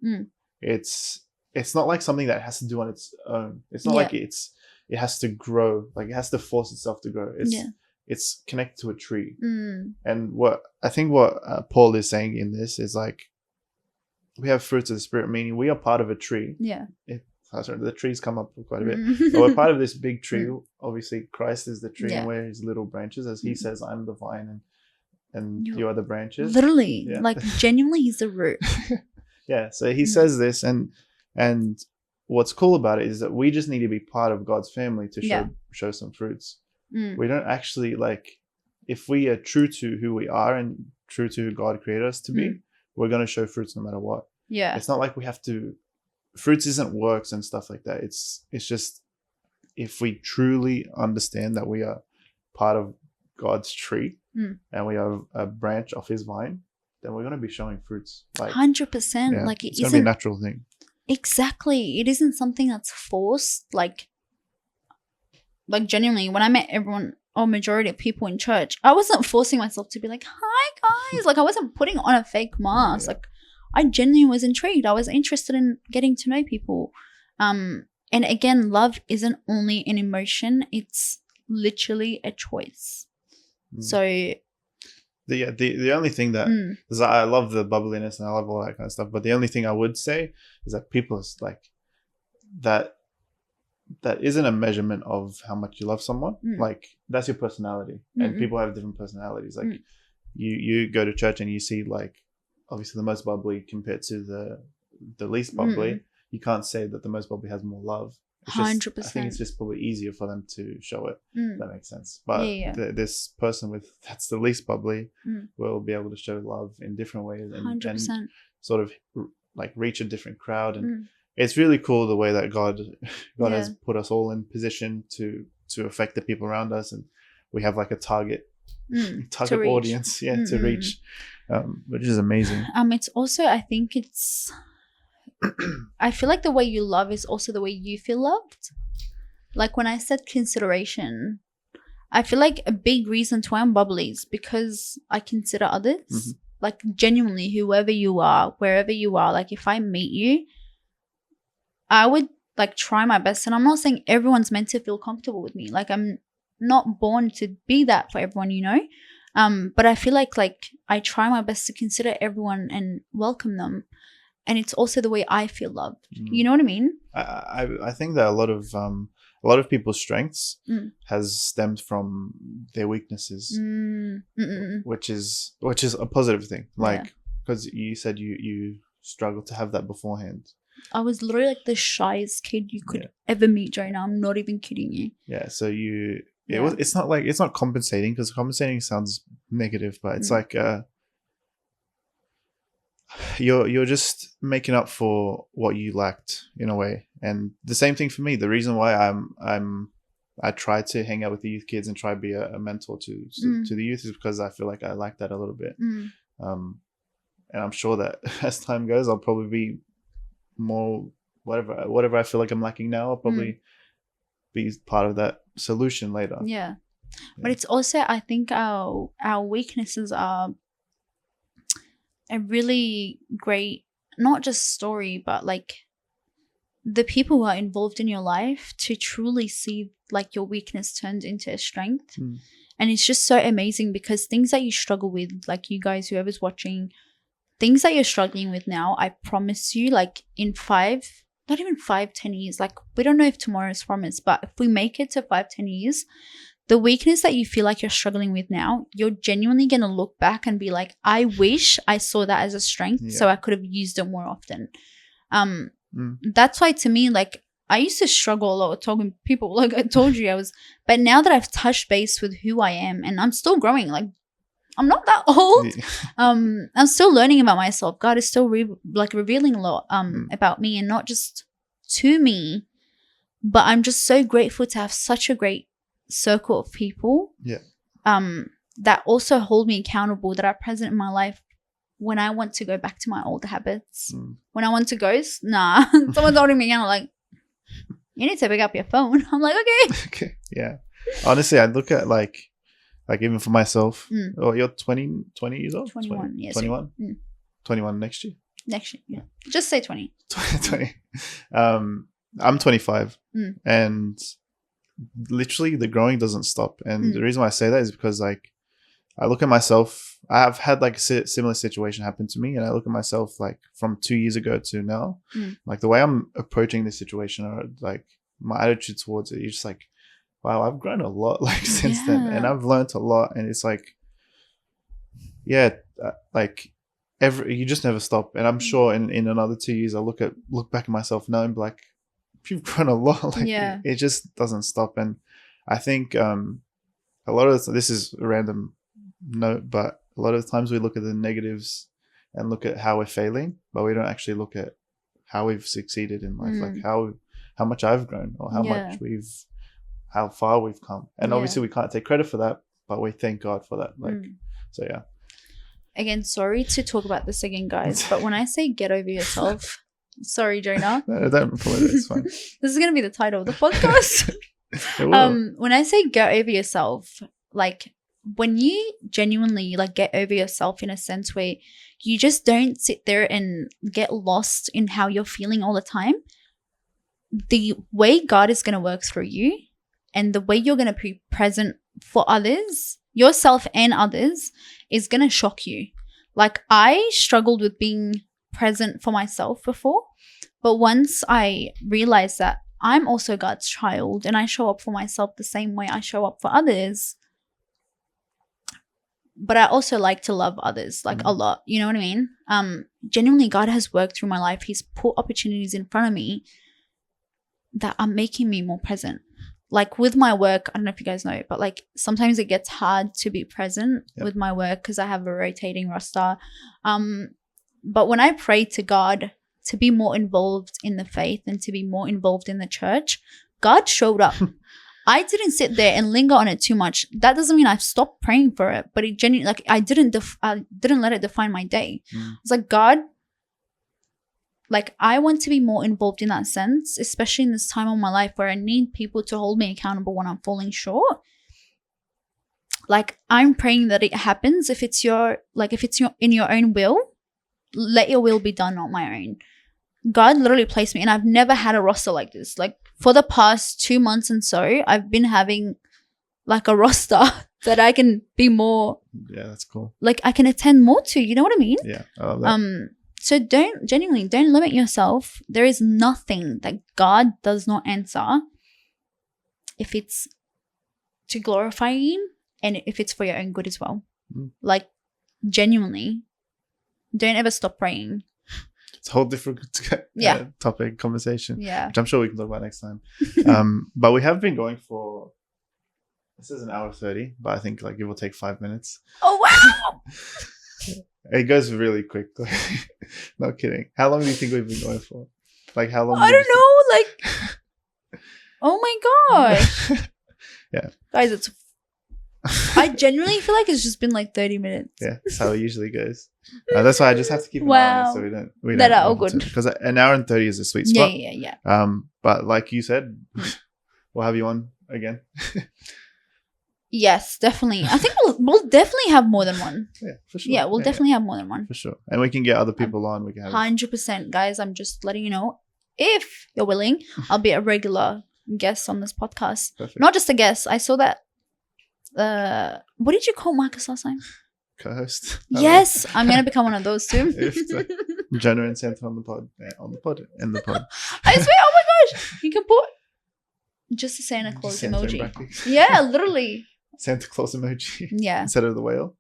it's not like something that has to do on its own. It's not like it has to grow. Like, it has to force itself to grow. It's connected to a tree. And what Paul is saying in this is like, we have fruits of the spirit, meaning we are part of a tree. Yeah. The trees come up quite a bit. But we're part of this big tree. Obviously, Christ is the tree, and we're his little branches. As he says, I'm the vine and you are the branches. Literally. Like, genuinely, he's the root. Yeah. So he says this, and what's cool about it is that we just need to be part of God's family to show some fruits. We don't actually, like, if we are true to who we are and true to who God created us to be, we're going to show fruits no matter what. Yeah. It's not like we have to, fruits isn't works and stuff like that. It's just, if we truly understand that we are part of God's tree and we are a branch of his vine, then we're going to be showing fruits. Like 100%. Yeah, like, it's going to be a natural thing. Exactly. It isn't something that's forced. Like genuinely, when I met everyone or majority of people in church, I wasn't forcing myself to be like, hi guys. Like, I wasn't putting on a fake mask. Like, I genuinely was intrigued. I was interested in getting to know people. And again, love isn't only an emotion. It's literally a choice. So the only thing that is, I love the bubbliness and I love all that kind of stuff, but the only thing I would say is that people is like that isn't a measurement of how much you love someone. Like, that's your personality, and people have different personalities. Like you go to church and you see, like, obviously the most bubbly compared to the least bubbly. You can't say that the most bubbly has more love. 100%. I think it's just probably easier for them to show it. That makes sense. But this person that's the least bubbly will be able to show love in different ways and sort of like reach a different crowd. And it's really cool the way that God has put us all in position to affect the people around us, and we have like a target audience to reach, which is amazing. It's also, I think it's I feel like the way you love is also the way you feel loved. Like, when I said consideration, I feel like a big reason to why I'm bubbly is because I consider others. Like, genuinely, whoever you are, wherever you are, like, if I meet you, I would like try my best. And I'm not saying everyone's meant to feel comfortable with me. Like, I'm not born to be that for everyone, you know. But I feel like I try my best to consider everyone and welcome them. And it's also the way I feel loved. You know what I mean? I think that a lot of people's strengths has stemmed from their weaknesses, which is a positive thing. Like, because you said you struggled to have that beforehand. I was literally like the shyest kid you could ever meet, Jonah. I'm not even kidding you. Yeah. So it's not compensating, because compensating sounds negative, but it's like you're just making up for what you lacked in a way. And the same thing for me. The reason why I try to hang out with the youth kids and try to be a mentor to the youth is because I feel like I lack that a little bit. And I'm sure that as time goes, I'll probably be more whatever I feel like I'm lacking now. I'll probably be part of that solution later. Yeah. But it's also, I think our weaknesses are a really great, not just story, but like the people who are involved in your life to truly see like your weakness turned into a strength. And it's just so amazing because things that you struggle with, like you guys, whoever's watching, things that you're struggling with now, I promise you, like in not even 5-10 years, like we don't know if tomorrow is promised, but if we make it to 5-10 years, the weakness that you feel like you're struggling with now, you're genuinely going to look back and be like, I wish I saw that as a strength so I could have used it more often. That's why to me, like, I used to struggle a lot with talking to people. Like I told you, but now that I've touched base with who I am, and I'm still growing, like I'm not that old. I'm still learning about myself. God is still revealing a lot about me, and not just to me, but I'm just so grateful to have such a great circle of people that also hold me accountable, that are present in my life when I want to go back to my old habits. When I want to ghost, someone's holding me down like, you need to pick up your phone. I'm like, okay. Yeah. Honestly, I look at like even for myself, you're 20 years old? 21, yes. 21? 21 next year? Next year, yeah. Just say 20. 20. I'm 25 and literally the growing doesn't stop. And the reason why I say that is because like I look at myself, I've had like a similar situation happen to me, and I look at myself like from 2 years ago to now, like the way I'm approaching this situation, or like my attitude towards it, you're just like, wow, I've grown a lot like since then, and I've learned a lot. And it's like, like you just never stop. And I'm sure in another 2 years, I'll look back at myself now and be like, you've grown a lot. Like it just doesn't stop. And I think a lot of this is a random note, but a lot of the times we look at the negatives and look at how we're failing, but we don't actually look at how we've succeeded in life, like how much I've grown, or how far we've come. And obviously we can't take credit for that, but we thank God for that. Like, so yeah. Again, sorry to talk about this again, guys, but when I say get over yourself, sorry, Jonah. No, don't apologize. It's fine. This is going to be the title of the podcast. When I say get over yourself, like when you genuinely like get over yourself in a sense where you just don't sit there and get lost in how you're feeling all the time, the way God is going to work through you and the way you're going to be present for others, yourself and others, is going to shock you. Like I struggled with being present for myself before, but once I realized that I'm also God's child and I show up for myself the same way I show up for others, but I also like to love others like a lot, you know what I mean? Genuinely, God has worked through my life. He's put opportunities in front of me that are making me more present. Like with my work, I don't know if you guys know, but like sometimes it gets hard to be present with my work because I have a rotating roster. But when I prayed to God to be more involved in the faith and to be more involved in the church, God showed up. I didn't sit there and linger on it too much. That doesn't mean I've stopped praying for it, but it genuinely, like I didn't let it define my day. It's like, God, like I want to be more involved in that sense, especially in this time of my life where I need people to hold me accountable when I'm falling short. Like I'm praying that it happens. If it's in your own will, let your will be done, not my own. God literally placed me, and I've never had a roster like this. Like for the past 2 months and so, I've been having like a roster that I can be more. Yeah, that's cool. Like I can attend more to, you know what I mean? Yeah, I love that. So don't limit yourself. There is nothing that God does not answer if it's to glorify Him and if it's for your own good as well. Like genuinely, don't ever stop praying. It's a whole different topic, conversation, which I'm sure we can talk about next time. But we have been going for, this is an hour 30, but I think like it will take 5 minutes. Oh, wow. It goes really quick. Not kidding. How long do you think we've been going for? Like how long? I don't know. Like, oh my gosh. Yeah. Guys, I genuinely feel like it's just been like 30 minutes. Yeah, that's how it usually goes. That's why I just have to keep an eye on it so we don't. That are all good. Because an hour and 30 is a sweet spot. Yeah. But like you said, we'll have you on again. Yes, definitely. I think we'll definitely have more than one. Yeah, for sure. Yeah, definitely have more than one. For sure. And we can get other people on. We can have 100%, guys. I'm just letting you know. if you're willing, I'll be a regular guest on this podcast. Perfect. Not just a guest. I saw that. What did you call Marcus last time? Co-host. Yes, I'm gonna become one of those too. Jonah and Santa on the pod. In the pod. I swear, oh my gosh, you can put just a Santa Claus Santa in emoji. brackets. Yeah, literally. Santa Claus emoji. Yeah. Instead of the whale.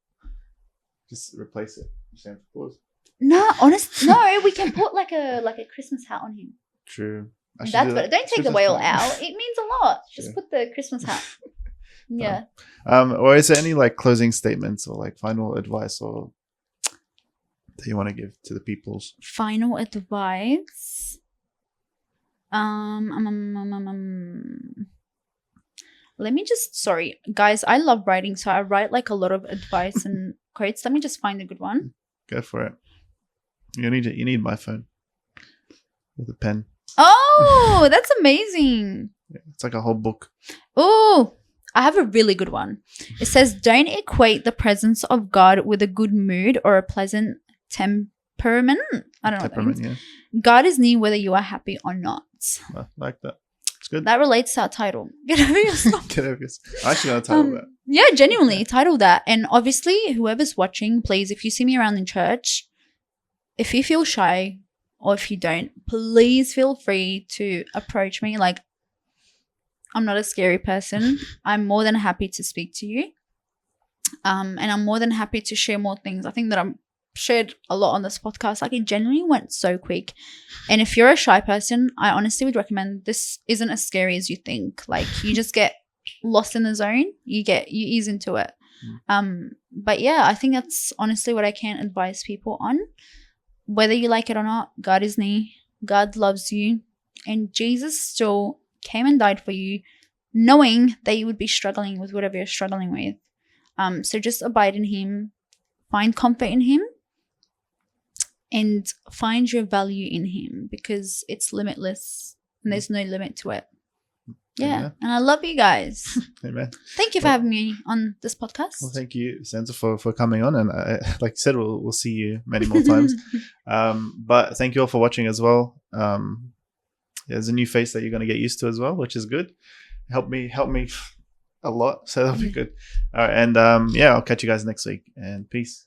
Just replace it with Santa Claus. No, we can put like a Christmas hat on him. True. That's better. Don't take the whale out. It means a lot. Just put the Christmas hat. Yeah. Or is there any like closing statements or like final advice or that you want to give to the peoples? Final advice. Let me just, sorry guys, I love writing, so I write like a lot of advice and quotes. Let me just find a good one. Go for it. You need my phone with a pen. Oh, that's amazing. Yeah, it's like a whole book. Oh, I have a really good one. It says, don't equate the presence of God with a good mood or a pleasant temperament. I don't know what that means. Yeah. God is near whether you are happy or not. I like that. It's good. That relates to our title. Get over yourself. Get over yourself. I actually got to title that. Yeah, genuinely, title that. And obviously, whoever's watching, please, if you see me around in church, if you feel shy or if you don't, please feel free to approach me. Like, I'm not a scary person. I'm more than happy to speak to you. And I'm more than happy to share more things. I think that I'm shared a lot on this podcast. Like, it genuinely went so quick. And if you're a shy person, I honestly would recommend this isn't as scary as you think. Like, you just get lost in the zone. You ease into it. But yeah, I think that's honestly what I can advise people on. Whether you like it or not, God is near. God loves you. And Jesus still came and died for you, knowing that you would be struggling with whatever you're struggling with. So just abide in him, find comfort in him, and find your value in him, because it's limitless and there's no limit to it. Yeah. Amen. And I love you guys. Amen. Thank you for having me on this podcast. Well, thank you, Santa, for coming on. And like you said, we'll see you many more times. But thank you all for watching as well. There's a new face that you're going to get used to as well, which is good. Help me a lot. So that'll be good. All right. And I'll catch you guys next week, and peace.